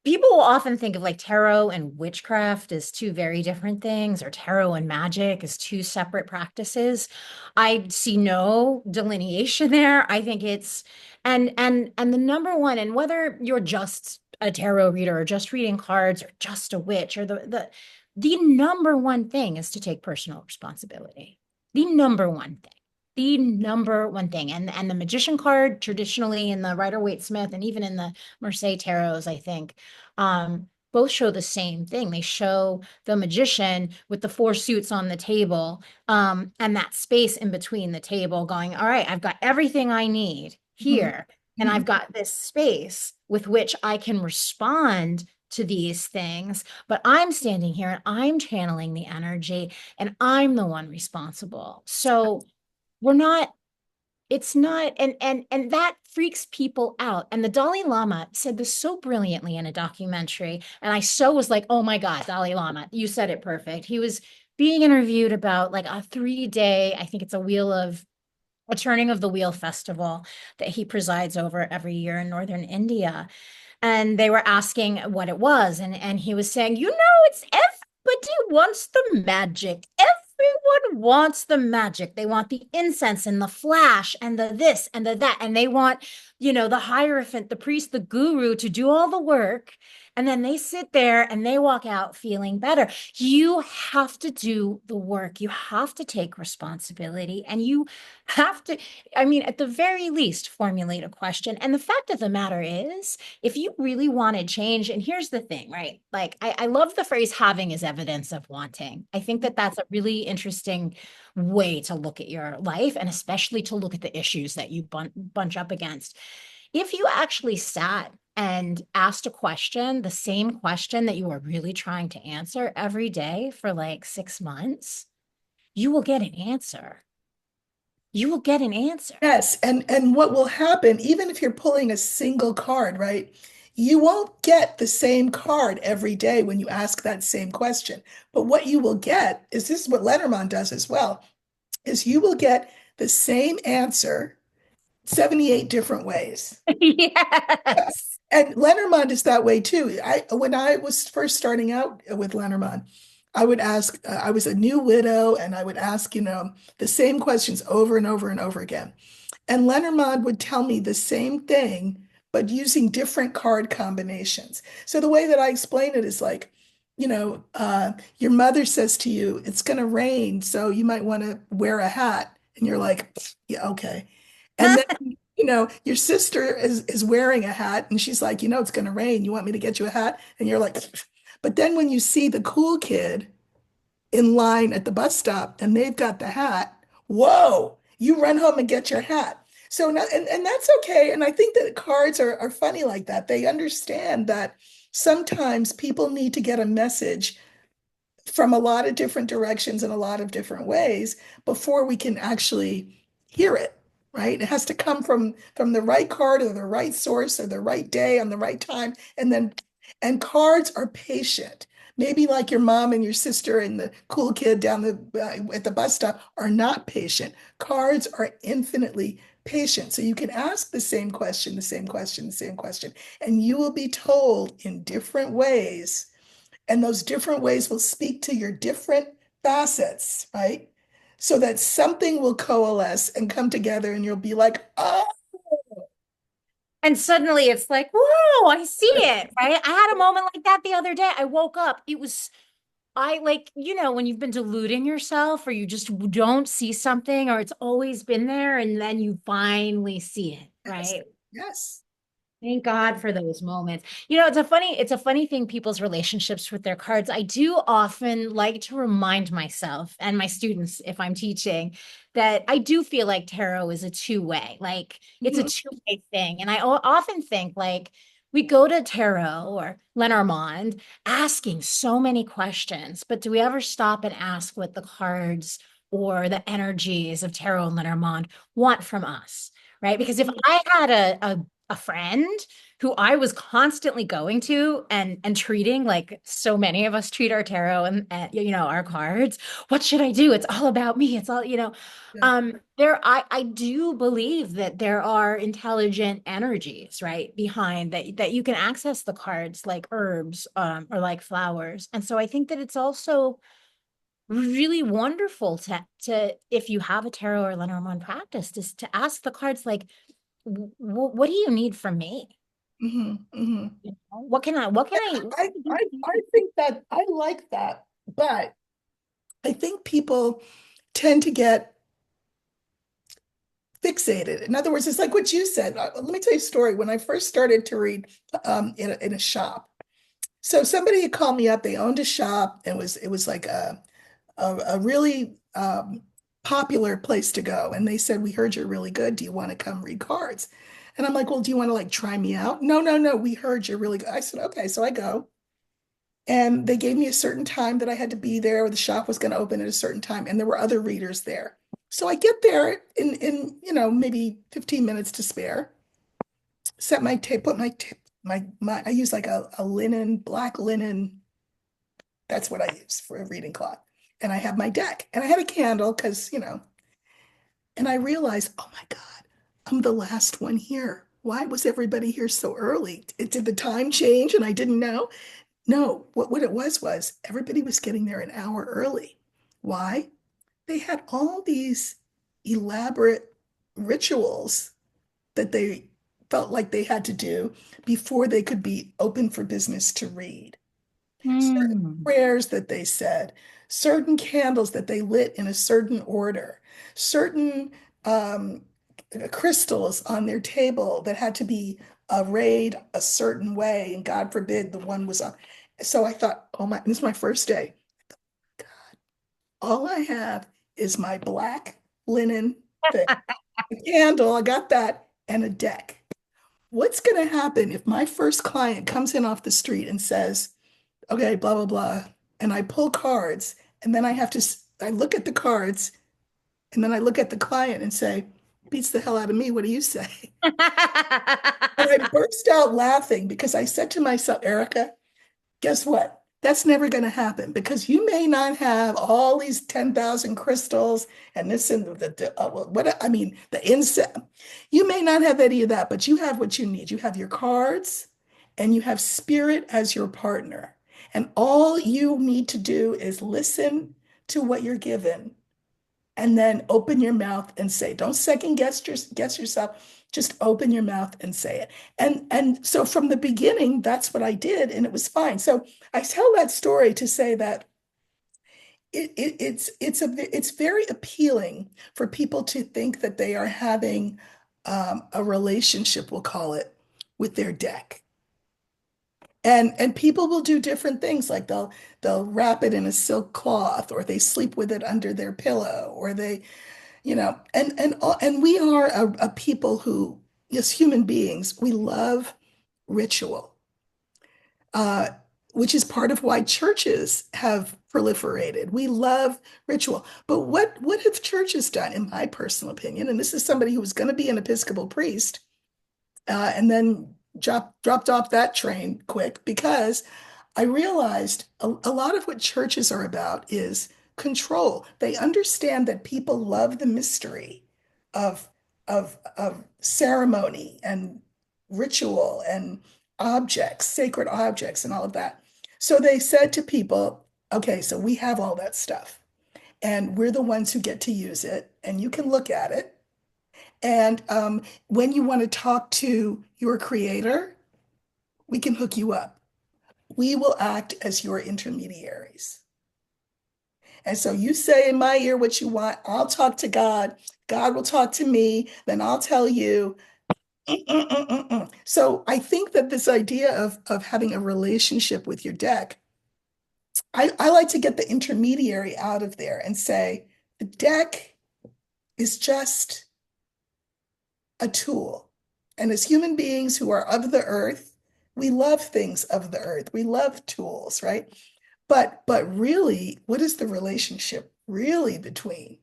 people will often think of like tarot and witchcraft as two very different things, or tarot and magic as two separate practices. I see no delineation there. I think it's, and the number one, and whether you're just a tarot reader or just reading cards or just a witch, or the number one thing is to take personal responsibility. The number one thing. The number one thing. And the magician card, traditionally in the Rider-Waite-Smith and even in the Marseille tarots, I think, both show the same thing. They show the magician with the four suits on the table, and that space in between the table going, all right, I've got everything I need Mhm. here, and I've Mhm. got this space with which I can respond to these things, but I'm standing here and I'm channeling the energy and I'm the one responsible. So we're not, it's not, and that freaks people out. And the Dalai Lama said this so brilliantly in a documentary, and I so was like, oh my God, Dalai Lama, you said it perfect. He was being interviewed about like a 3 day, I think it's a turning of the wheel festival that he presides over every year in northern India. And they were asking what it was, and he was saying, it's everybody wants the magic. Everyone wants the magic. They want the incense and the flash and the this and the that, and they want, the hierophant, the priest, the guru to do all the work. And then they sit there and they walk out feeling better. You have to do the work. You have to take responsibility, and you have to, I mean, at the very least, formulate a question. And the fact of the matter is, if you really wanted change, and here's the thing, right? Like, I love the phrase having is evidence of wanting. I think that that's a really interesting way to look at your life, and especially to look at the issues that you bunch up against. If you actually sat and asked a question, the same question that you are really trying to answer every day for like 6 months, you will get an answer. You will get an answer. Yes, and what will happen, even if you're pulling a single card, right? You won't get the same card every day when you ask that same question. But what you will get is this is what Lenormand does as well. is you will get the same answer 78 different ways. Yes. And Lenormand is that way too. When I was first starting out with Lenormand, I would ask, I was a new widow, and I would ask, the same questions over and over and over again. And Lenormand would tell me the same thing, but using different card combinations. So the way that I explain it is like, your mother says to you, it's going to rain, so you might want to wear a hat. And you're like, yeah, okay. And then, your sister is wearing a hat and she's like, it's going to rain. You want me to get you a hat? And you're like, but then when you see the cool kid in line at the bus stop and they've got the hat, whoa, you run home and get your hat. So now, and that's okay. And I think that cards are funny like that. They understand that sometimes people need to get a message from a lot of different directions in a lot of different ways before we can actually hear it, right? It has to come from the right card or the right source or the right day on the right time. And cards are patient. Maybe like your mom and your sister and the cool kid down at the bus stop are not patient. Cards are infinitely patient. So you can ask the same question, the same question, the same question, and you will be told in different ways, and those different ways will speak to your different facets, right? So that something will coalesce and come together, and you'll be like, oh, And suddenly it's like, whoa, I see it, right? I had a moment like that the other day. I woke up. I like, when you've been deluding yourself or you just don't see something or it's always been there and then you finally see it, yes, right? yes. Thank God for those moments. It's a funny thing, people's relationships with their cards. I do often like to remind myself and my students, if I'm teaching, that I do feel like tarot is a two-way. Like it's a Mhm. two-way thing. And I often think like we go to tarot or Lenormand asking so many questions, but do we ever stop and ask what the cards or the energies of tarot and Lenormand want from us? Right? Because if I had a friend who I was constantly going to and treating like so many of us treat our tarot and our cards. What should I do? It's all about me. It's all, Yeah. I do believe that there are intelligent energies, right, behind that you can access the cards like herbs or like flowers. And so I think that it's also really wonderful to if you have a tarot or Lenormand practice, just to ask the cards like what do you need from me? Mhm, mhm. You know, what I, can I I, do? I think that I like that, but I think people tend to get fixated. In other words, it's like what you said. Let me tell you a story. When I first started to read in a shop, so somebody had called me up. They owned a shop, and it was like a really popular place to go. And they said, "We heard you're really good. Do you want to come read cards?" And I'm like, "Well, do you want to like try me out?" No, no, no. We heard you're really good. I said, "Okay." So I go. And they gave me a certain time that I had to be there. The shop was going to open at a certain time, and there were other readers there. So I get there in maybe 15 minutes to spare. Set my tape, put my tape, my I use like a linen, black linen. That's what I use for a reading cloth. And I have my deck, and I had a candle because and I realized, oh my God, I'm the last one here. Why was everybody here so early? Did the time change and I didn't know? No, what it was everybody was getting there an hour early. Why? They had all these elaborate rituals that they felt like they had to do before they could be open for business to read. Certain Hmm. prayers that they said, certain candles that they lit in a certain order, certain um, crystals on their table that had to be arrayed a certain way, and God forbid the one was on. So I thought, oh my, this is my first day. All I have is my black linen thing, a candle, I got that, and a deck. What's going to happen if my first client comes in off the street and says, okay, blah, blah, blah, and I pull cards, and then I look at the cards, and then I look at the client and say, beats the hell out of me. What do you say? And I burst out laughing because I said to myself, Erica, guess what? That's never going to happen because you may not have all these 10,000 crystals and this and what I mean, the incense. You may not have any of that, but you have what you need. You have your cards and you have spirit as your partner. And all you need to do is listen to what you're given and then open your mouth and say, don't second guess yourself. Just open your mouth and say it. And so from the beginning, that's what I did, and it was fine. So I tell that story to say that it's very appealing for people to think that they are having a relationship, we'll call it, with their deck. And people will do different things, like they'll wrap it in a silk cloth, or they sleep with it under their pillow, or they and we are a people who, as human beings, we love ritual, uh, which is part of why churches have proliferated. We love ritual. But what have churches done, in my personal opinion? And this is somebody who was going to be an Episcopal priest, and then dropped off that train quick because I realized a lot of what churches are about is control. They understand that people love the mystery of of ceremony and ritual and objects, sacred objects, and all of that. So they said to people, okay, so we have all that stuff, and we're the ones who get to use it, and you can look at it. And when you want to talk to your creator, we can hook you up. We will act as your intermediaries. And so you say in my ear what you want. I'll talk to God. God will talk to me. Then I'll tell you. So I think that this idea of having a relationship with your deck, I like to get the intermediary out of there and say the deck is just a tool. And as human beings who are of the earth, we love things of the earth. We love tools, right? But really, what is the relationship really between?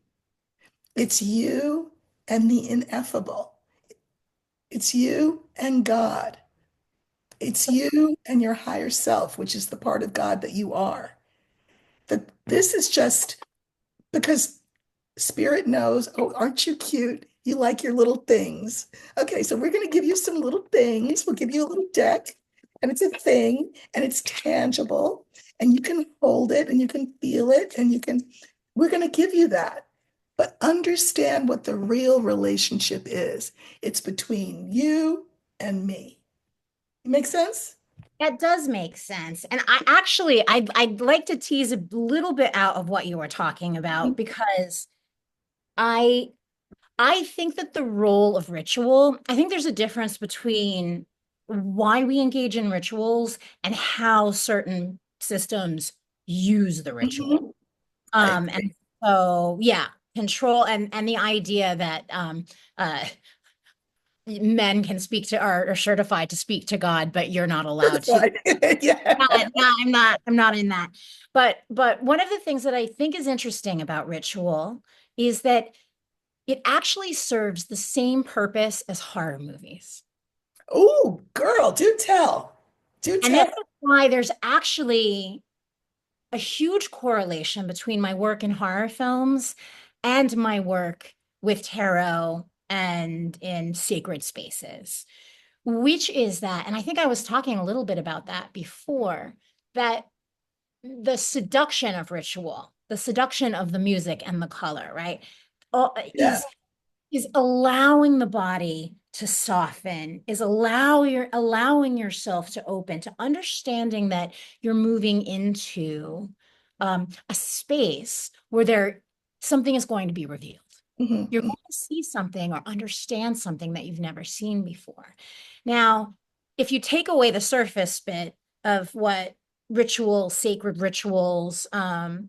It's you and the ineffable. It's you and God. It's you and your higher self, which is the part of God that you are. That this is just because Spirit knows, oh, aren't you cute? You like your little things. Okay, so we're going to give you some little things. We'll give you a little deck, and it's a thing, and it's tangible, and you can hold it, and you can feel it, and we're going to give you that. But understand what the real relationship is. It's between you and me. Make sense? That does make sense. And I'd like to tease a little bit out of what you were talking about because I I think that the role of ritual, I think there's a difference between why we engage in rituals and how certain systems use the Mhm. ritual. I And agree. so yeah, control and the idea that uh men can speak to are certified to speak to God, but you're not allowed to. Certified. Yeah. I'm not in that. But one of the things that I think is interesting about ritual is that it actually serves the same purpose as horror movies. Oh, girl, do tell. Do And this tell. is why there's actually a huge correlation between my work in horror films and my work with tarot and in sacred spaces, which is that, and I think I was talking a little bit about that before, that the seduction of ritual, the seduction of the music and the color, right, Yeah. is allowing the body to soften, is allowing yourself to open to understanding that you're moving into a space where something is going to be revealed. You're Mhm. going to see something or understand something that you've never seen before. Now, if you take away the surface bit of what rituals, sacred rituals,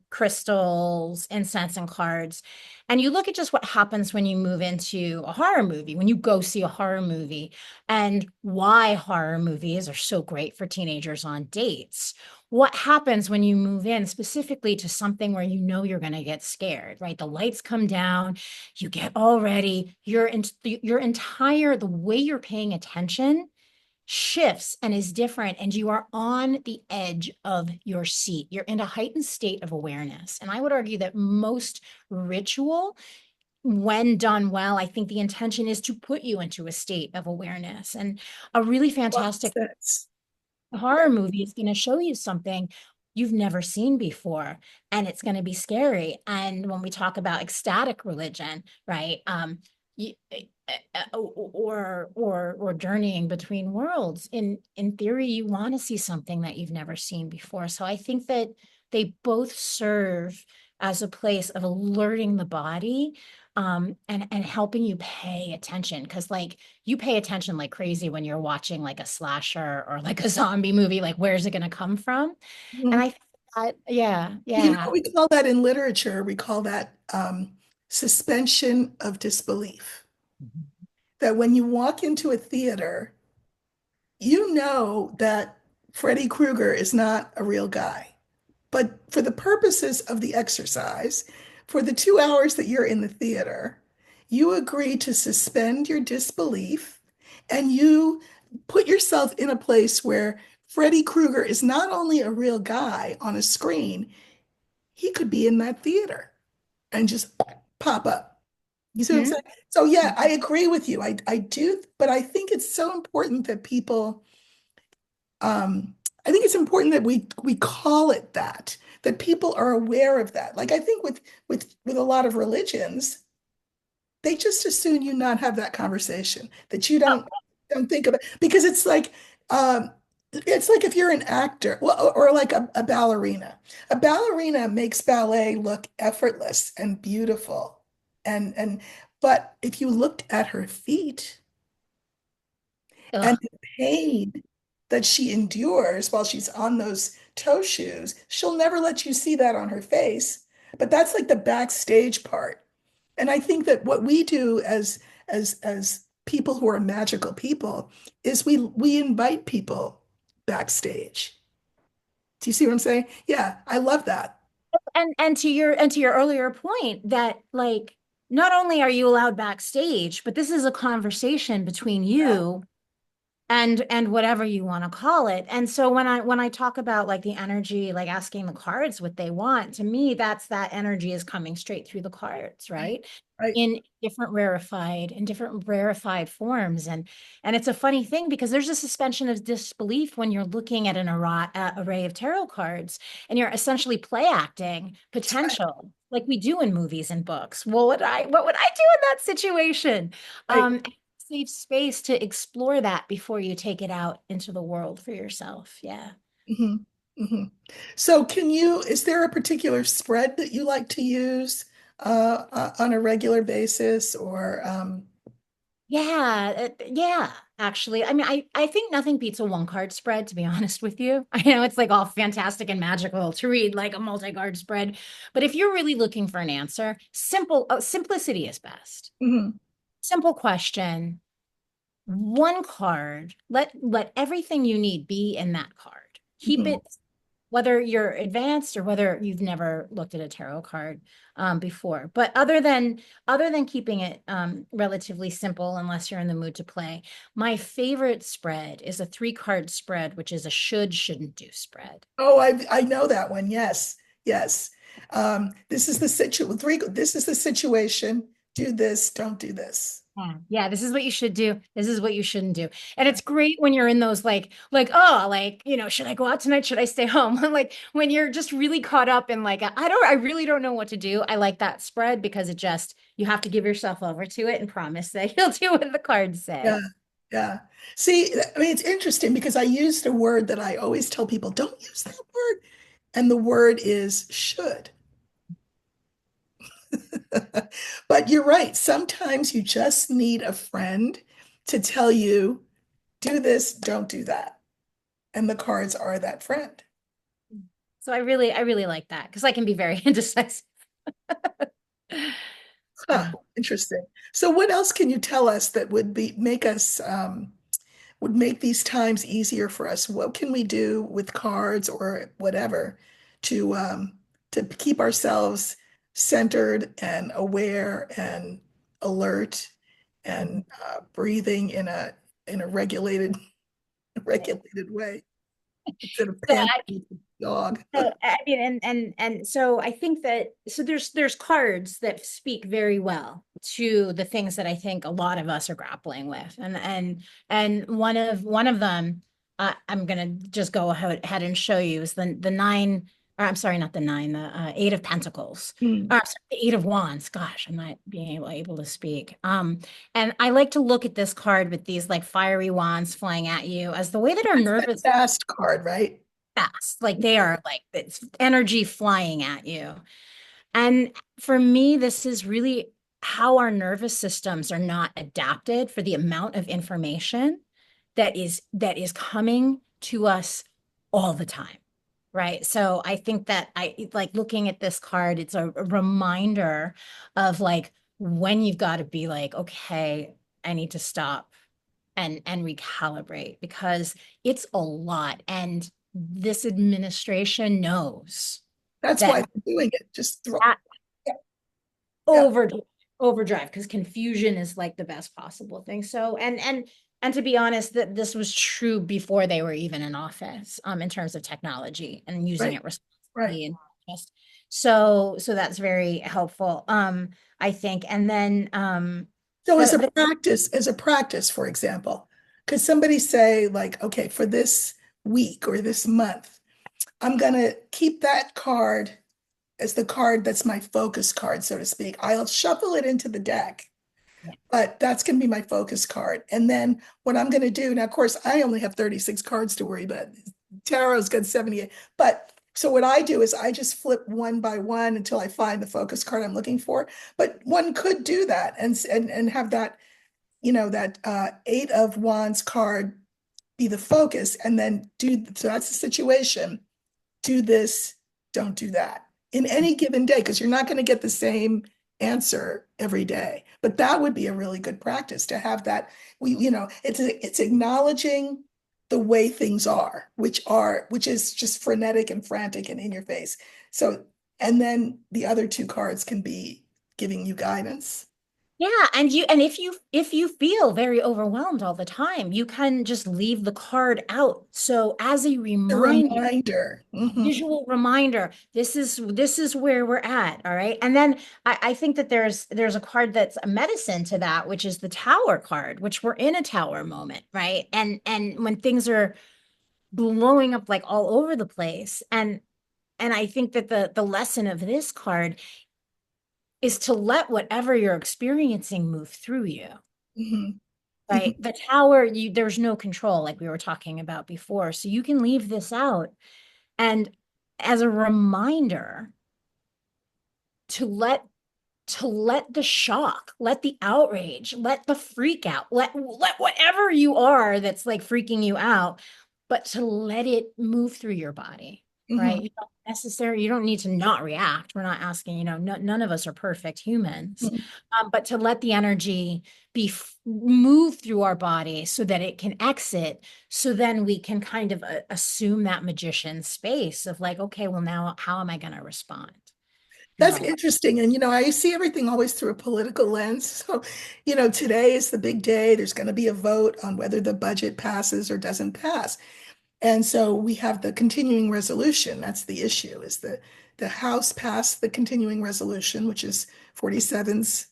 crystals, incense, and cards, and you look at just what happens when you move into a horror movie, when you go see a horror movie, and why horror movies are so great for teenagers on dates. What happens when you move in specifically to something where you know you're going to get scared, right? The lights come down, you get all ready, your entire the way you're paying attention shifts and is different, and you are on the edge of your seat. You're in a heightened state of awareness. And I would argue that most ritual, when done well, I think the intention is to put you into a state of awareness. And a really fantastic That's horror movie is going to show you something you've never seen before, and it's going to be scary. And when we talk about ecstatic religion, right, you, or journeying between worlds, in theory you want to see something that you've never seen before. So I think that they both serve as a place of alerting the body, and helping you pay attention, because like you pay attention like crazy when you're watching like a slasher or like a zombie movie, like where's it going to come from? And mhm. I think that, yeah, You know, yeah. we call that in literature, we call that suspension of disbelief. That when you walk into a theater, you know that Freddy Krueger is not a real guy. But for the purposes of the exercise, for the 2 hours that you're in the theater, you agree to suspend your disbelief and you put yourself in a place where Freddy Krueger is not only a real guy on a screen, he could be in that theater and just pop up. You see what I'm Mhm. saying? So yeah, I agree with you. I do, but I think it's so important that people I think it's important that we call it that, that people are aware of that. Like I think with a lot of religions, they just as soon you not have that conversation, that you don't think of it because it's like if you're an actor, well, or like a ballerina. A ballerina makes ballet look effortless and beautiful. And but if you looked at her feet, and Ugh. the pain that she endures while she's on those toe shoes, she'll never let you see that on her face. But that's like the backstage part. And I think that what we do as people who are magical people is we invite people backstage. Do you see what I'm saying? Yeah, I love that. And to your earlier point, that like not only are you allowed backstage, but this is a conversation between Yeah. you and whatever you want to call it. And so when I talk about like the energy, like asking the cards what they want, to me that's that energy is coming straight through the cards, Right. right? Right. In different rarefied forms. And it's a funny thing because there's a suspension of disbelief when you're looking at an array of tarot cards, and you're essentially play acting That's right. potential like we do in movies and books. Well, what would I do in that situation? Right. Safe space to explore that before you take it out into the world for yourself. Yeah. hmm hmm So is there a particular spread that you like to use on a regular basis or Yeah, actually. I mean, I think nothing beats a one card spread, to be honest with you. I know it's like all fantastic and magical to read like a multi-card spread, but if you're really looking for an answer, simplicity is best. mhm, Simple question, one card, let everything you need be in that card. Keep mhm. it, whether you're advanced or whether you've never looked at a tarot card before. But other than keeping it relatively simple, unless you're in the mood to play, my favorite spread is a 3 card spread, which is a shouldn't do spread. Oh, I know that one. Yes. Yes. This is the situation. Do this, don't do this. Yeah, this is what you should do. This is what you shouldn't do. And it's great when you're in those oh, should I go out tonight? Should I stay home? Like when you're just really caught up in like, I really don't know what to do. I like that spread because you have to give yourself over to it and promise that you'll do what the cards Yeah. say. Yeah. See, I mean, it's interesting because I used a word that I always tell people, don't use that word. And the word is should. But you're right. Sometimes you just need a friend to tell you, do this, don't do that. And the cards are that friend. So I really like that because I can be very indecisive. Huh, Yeah. interesting. So what else can you tell us that would make these times easier for us? What can we do with cards or whatever to keep ourselves centered and aware and alert and breathing in a regulated regulated way instead of So pandering to the dog. so I mean, and so I think that so there's cards that speak very well to the things that I think a lot of us are grappling with, and one of them, I'm gonna just go ahead and show you is the nine, or I'm sorry, not the nine, the Eight of Pentacles, Hmm. or I'm sorry, the Eight of Wands. Gosh, I'm not being able to speak. And I like to look at this card with these like fiery wands flying at you as the way that our That's the nervous fast card, right? fast. Like they are like it's energy flying at you. And for me, this is really how our nervous systems are not adapted for the amount of information that is coming to us all the time. Right. So I think that I like looking at this card, it's a reminder of like when you've got to be like, okay, I need to stop and recalibrate because it's a lot. And this administration knows That's why that they're doing it. Just throw. that Yeah, yeah, over overdrive because confusion is like the best possible thing. So and to be honest, that this was true before they were even in office, in terms of technology and using right, it right. responsibly and just so that's very helpful. I think. And then So the as a practice, for example, could somebody say like, okay, for this week or this month, I'm gonna keep that card as the card that's my focus card, so to speak. I'll shuffle it into the deck, but that's going to be my focus card. And then what I'm going to do now, of course, I only have 36 cards to worry about. Tarot's got 78. But so what I do is I just flip one by one until I find the focus card I'm looking for. But one could do that and have that, that Eight of Wands card be the focus and then do, so that's the situation. Do this, don't do that in any given day, because you're not going to get the same answer every day. But that would be a really good practice to have that. It's acknowledging the way things are, which is just frenetic and frantic and in your face. So, and then the other two cards can be giving you guidance. Yeah, and if you feel very overwhelmed all the time, you can just leave the card out. So as a The reminder, reminder. Mhm. visual reminder, this is where we're at. All right. And then I think that there's a card that's a medicine to that, which is the tower card, which we're in a tower moment, right? And when things are blowing up like all over the place. And I think that the lesson of this card is to let whatever you're experiencing move through you. Mhm. Right. Mhm. The tower, there's no control, like we were talking about before. So you can leave this out. And as a reminder to let the shock, let the outrage, let the freak out, let whatever you are that's like freaking you out, but to let it move through your body, right? Mhm. You don't need to not react. We're not asking, none of us are perfect humans, Mhm. but to let the energy move through our body so that it can exit. So then we can kind of assume that magician space of like, okay, well, now how am I going to respond? That's Right. interesting. And, I see everything always through a political lens. So, today is the big day. There's going to be a vote on whether the budget passes or doesn't pass. And so we have the continuing resolution. That's the issue, is the House passed the continuing resolution, which is 47's,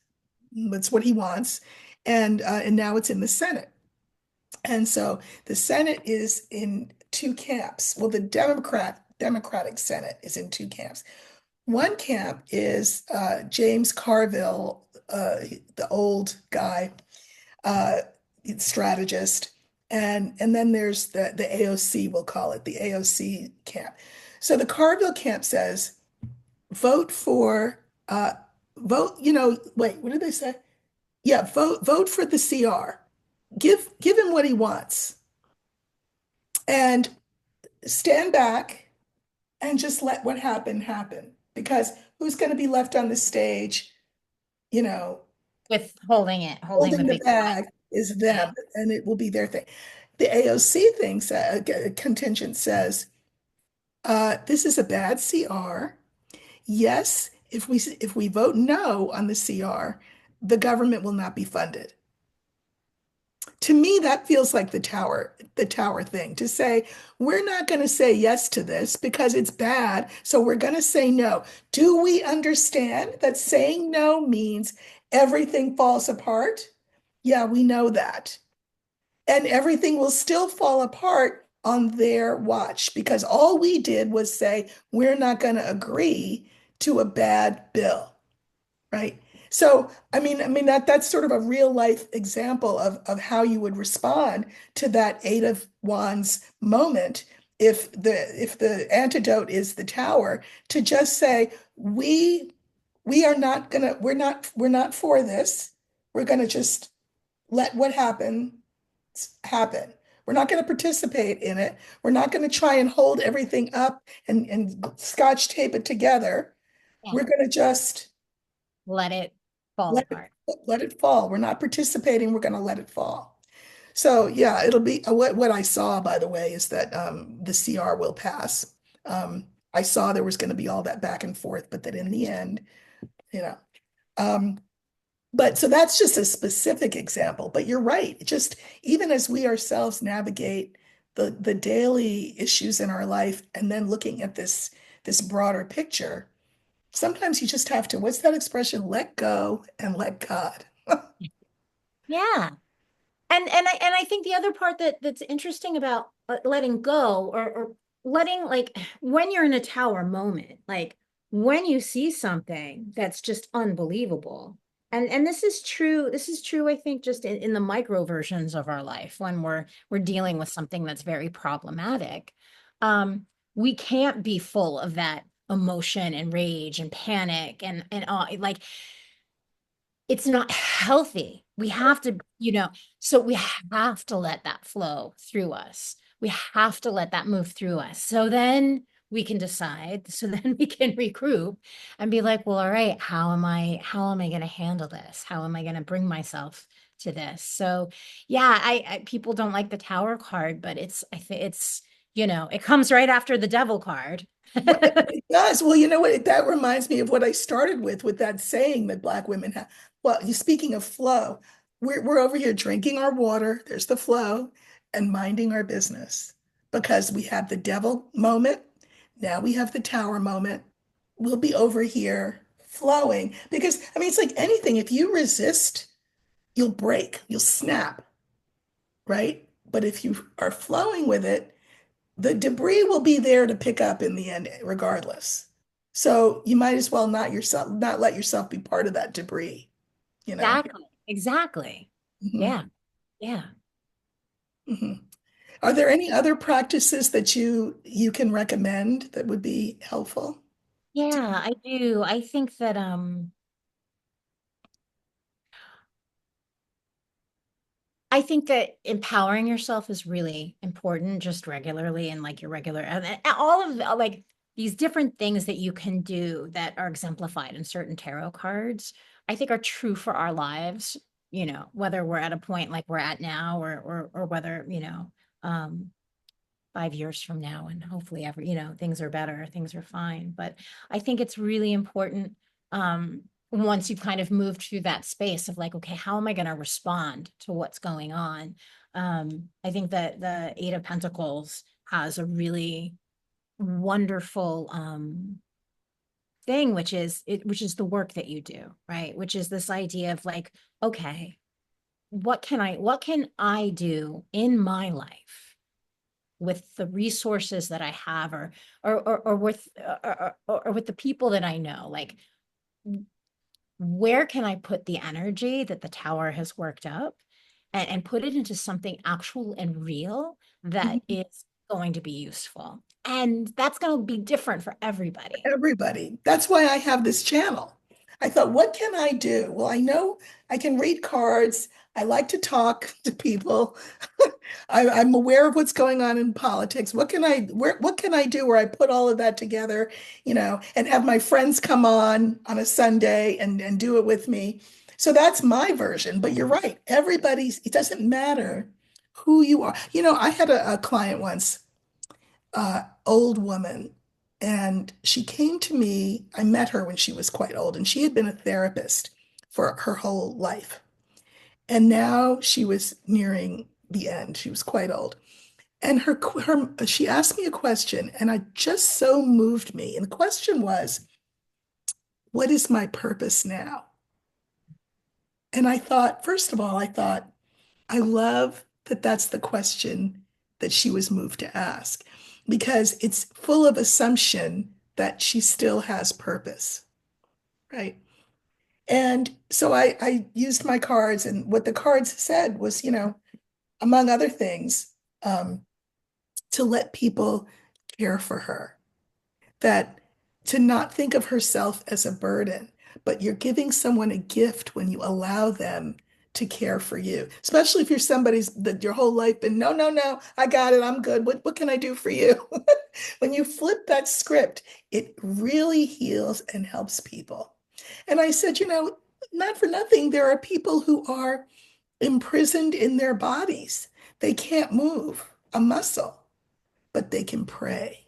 that's what he wants. And now it's in the Senate. And so the Senate is in two camps. Well, the Democratic Senate is in two camps. One camp is James Carville, the old guy, uh, strategist, and then there's the AOC, we'll call it the AOC camp. So the Carville camp says vote for vote. Wait, what did they say? Yeah, vote for the CR. Give him what he wants, and stand back and just let what happened happen. Because who's going to be left on the stage, you know, With holding the holding the big bag is yeah. them, and it will be their thing. The AOC thing, contingent says, this is a bad CR. Yes, if we vote no on the CR, the government will not be funded. to me, that feels like the tower thing to say, we're not going to say yes to this because it's bad. So we're going to say no. Do we understand that saying no means everything falls apart? Yeah, we know that. And everything will still fall apart on their watch because all we did was say, we're not going to agree to a bad bill, right? So, I mean that's sort of a real life example of how you would respond to that Eight of Wands moment if the antidote is the tower, to just say, we are not gonna, we're not for this. We're gonna just let what happen happen. We're not going to participate in it. We're not going to try and hold everything up and scotch tape it together. Yeah. We're going to just Let it fall let apart. let it fall. We're not participating. We're going to let it fall. So yeah, it'll be what I saw, by the way, is that the CR will pass. I saw there was going to be all that back and forth, but that in the end, you know, um, but so that's just a specific example. But you're right. Just even as we ourselves navigate the daily issues in our life, and then looking at this broader picture, sometimes you just have to, what's that expression? Let go and let God. Yeah. And I think the other part that's interesting about letting go, or letting, like, when you're in a tower moment, like when you see something that's just unbelievable. And this is true, I think, just in the micro versions of our life when we're dealing with something that's very problematic. We can't be full of that emotion and rage and panic and like it's not healthy. We have to, so we have to let that flow through us. We have to let that move through us. So then we can decide, so then we can regroup and be like, well, all right, how am I going to handle this? How am I going to bring myself to this? So yeah, I people don't like the tower card, but I think it comes right after the devil card. Well, it does. Well, you know what? That reminds me of what I started with that saying that Black women have. Well, you speaking of flow, we're over here drinking our water, there's the flow, and minding our business because we have the devil moment. Now we have the tower moment. We'll be over here flowing because, I mean, it's like anything. If you resist, you'll break, you'll snap, right? But if you are flowing with it, the debris will be there to pick up in the end, regardless. So you might as well not let yourself be part of that debris, you know? Exactly. Exactly. Mhm, Yeah. Yeah. mhm. Are there any other practices that you can recommend that would be helpful? Yeah, I do. I think that empowering yourself is really important, just regularly, and like your regular, and all of like these different things that you can do that are exemplified in certain tarot cards, I think are true for our lives, whether we're at a point like we're at now, or whether, 5 years from now, and hopefully things are better, things are fine. But I think it's really important, once you've kind of moved through that space of like, okay, how am I going to respond to what's going on? I think that the Eight of Pentacles has a really wonderful thing, which is the work that you do, right? Which is this idea of like, okay, what can I do in my life with the resources that I have, or with the people that I know, like, where can I put the energy that the tower has worked up, and put it into something actual and real that Mhm. is going to be useful. And that's going to be different for everybody. Everybody. That's why I have this channel. I thought, what can I do? Well, I know I can read cards. I like to talk to people. I'm aware of what's going on in politics. What can I do where I put all of that together, and have my friends come on a Sunday and do it with me. So that's my version. But you're right. It doesn't matter who you are. I had a client once, old woman. And she came to me. I met her when she was quite old, and she had been a therapist for her whole life. And now she was nearing the end. She was quite old. And she asked me a question, and it just so moved me. And the question was, what is my purpose now? And I thought, first of all, I love that that's the question that she was moved to ask because it's full of assumption that she still has purpose, right? And so I used my cards, and what the cards said was, among other things, um, to let people care for her, that to not think of herself as a burden, but you're giving someone a gift when you allow them to care for you, especially if you're somebody's that your whole life been, no, no, no, I got it, I'm good. What can I do for you? When you flip that script, it really heals and helps people. And I said, not for nothing, there are people who are imprisoned in their bodies. They can't move a muscle, but they can pray,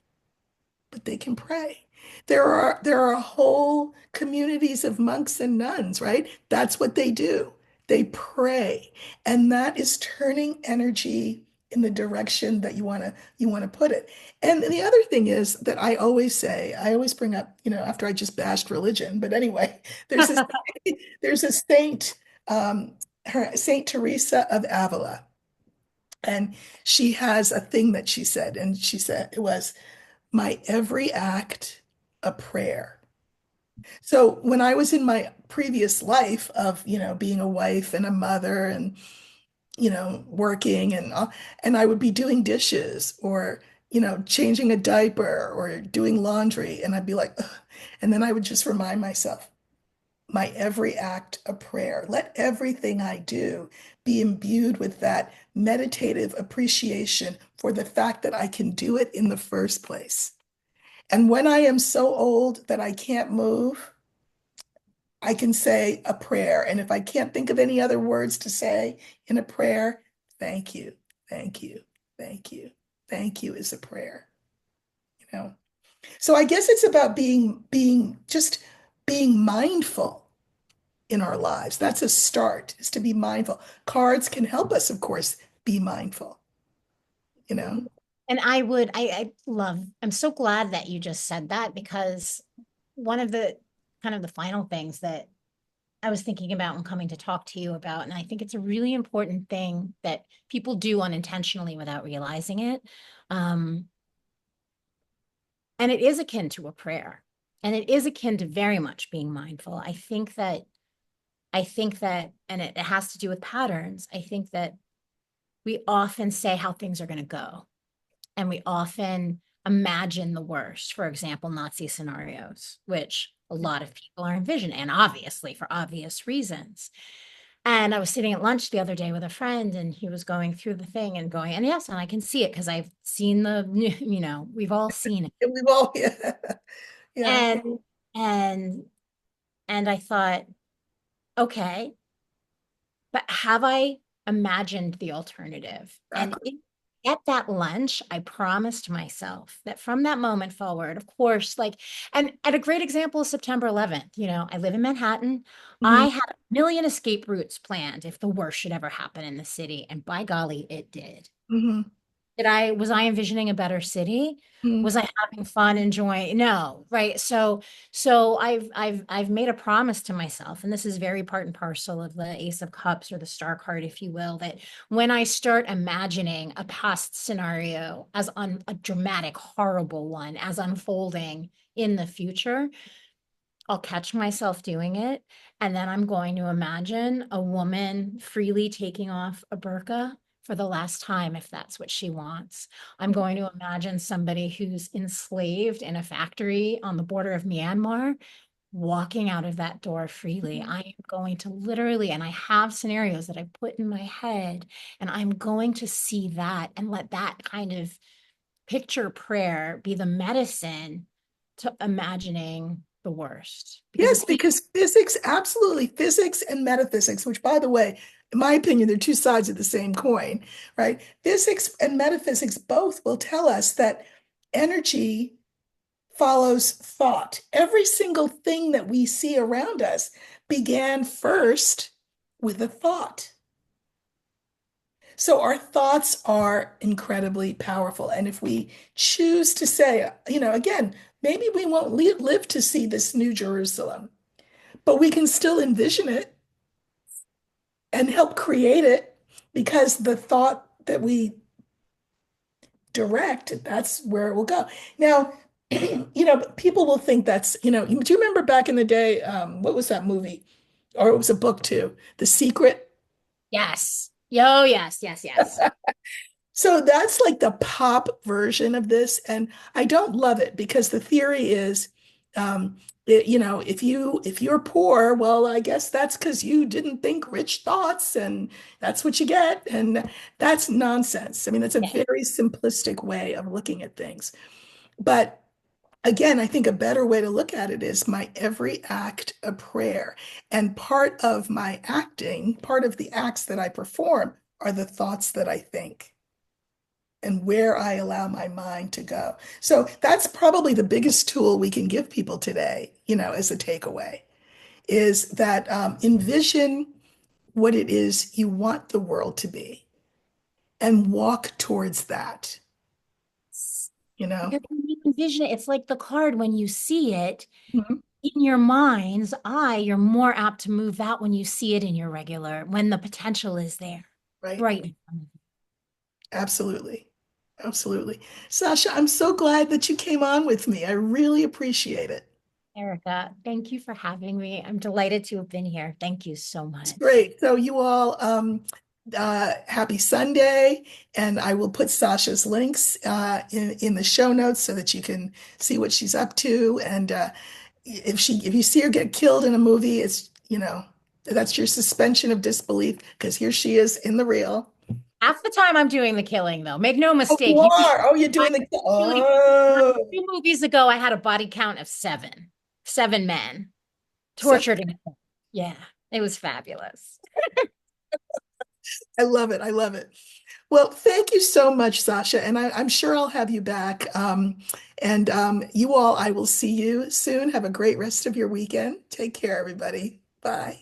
but they can pray. There are whole communities of monks and nuns, right? That's what they do. They pray, and that is turning energy in the direction that you want to put it. And the other thing is that I always say, I always bring up, after I just bashed religion, but anyway, there's this there's a saint, Saint Teresa of Avila, and she has a thing that she said, and she said it was my every act a prayer. So when I was in my previous life of, being a wife and a mother and, working and I would be doing dishes or, changing a diaper or doing laundry and I'd be like, ugh. And then I would just remind myself, my every act a prayer. Let everything I do be imbued with that meditative appreciation for the fact that I can do it in the first place. And when I am so old that I can't move, I can say a prayer. And if I can't think of any other words to say in a prayer, thank you, thank you, thank you, thank you is a prayer, you know. So I guess it's about just being mindful in our lives. That's a start, is to be mindful. Cards can help us, of course, be mindful, you know. And I love, I'm so glad that you just said that because one of the kind of the final things that I was thinking about when coming to talk to you about, and I think it's a really important thing that people do unintentionally without realizing it. Um, and it is akin to a prayer, and it is akin to very much being mindful. I think that, and it has to do with patterns. I think that we often say how things are going to go, and we often imagine the worst. For example, Nazi scenarios, which a lot of people are envisioning, and obviously for obvious reasons. And I was sitting at lunch the other day with a friend, and he was going through the thing and going, and yes, and I can see it because I've seen the, we've all seen it. And we've all, yeah, yeah, And and and I thought, okay, but have I imagined the alternative? And exactly. at that lunch, I promised myself that from that moment forward, of course, and a great example is September 11th. I live in Manhattan. Mhm, I had a million escape routes planned if the worst should ever happen in the city. And by golly, it did. mhm, Was I envisioning a better city? mhm. Was I having fun, enjoying? No, right. So I've made a promise to myself, and this is very part and parcel of the Ace of Cups or the Star card, if you will, that when I start imagining a past scenario as a dramatic, horrible one as unfolding in the future, I'll catch myself doing it. And then I'm going to imagine a woman freely taking off a burqa for the last time, if that's what she wants. I'm going to imagine somebody who's enslaved in a factory on the border of Myanmar walking out of that door freely. I am going to literally, and I have scenarios that I put in my head, and I'm going to see that and let that kind of picture prayer be the medicine to imagining the worst. Because Yes, because physics, absolutely, physics and metaphysics, which, by the way, in my opinion, they're two sides of the same coin, right? Physics and metaphysics both will tell us that energy follows thought. Every single thing that we see around us began first with a thought. So our thoughts are incredibly powerful. And if we choose to say, again, maybe we won't live to see this New Jerusalem, but we can still envision it and help create it because the thought that we direct, that's where it will go. Now, people will think that's, do you remember back in the day, what was that movie? Or it was a book too, The Secret? Yes. Yo, yes, yes, yes. So that's like the pop version of this, and I don't love it because the theory is, if you're poor, well, I guess that's because you didn't think rich thoughts, and that's what you get, and that's nonsense. I mean, that's a Yeah. very simplistic way of looking at things. But again, I think a better way to look at it is my every act a prayer, and part of my acting, part of the acts that I perform, are the thoughts that I think and where I allow my mind to go. So that's probably the biggest tool we can give people today, as a takeaway, is that envision what it is you want the world to be and walk towards that, you know? Because when you envision it, it's like the card when you see it Mhm. in your mind's eye, you're more apt to move out when you see it in your regular, when the potential is there. Right? Right in front of you. Absolutely. Absolutely. Sasha, I'm so glad that you came on with me. I really appreciate it. Erica, thank you for having me. I'm delighted to have been here. Thank you so It's much. great. So you all, happy Sunday, and I will put Sasha's links in the show notes so that you can see what she's up to. And if you see her get killed in a movie, it's that's your suspension of disbelief because here she is in the real. Half the time I'm doing the killing, though. Make no Oh, you mistake. are. Oh, you're I doing the. really, Oh, 2 movies ago, I had a body count of seven, 7 men so tortured. Yeah, it was fabulous. I love it. I love it. Well, thank you so much, Sasha, and I'm sure I'll have you back. And you all, I will see you soon. Have a great rest of your weekend. Take care, everybody. Bye.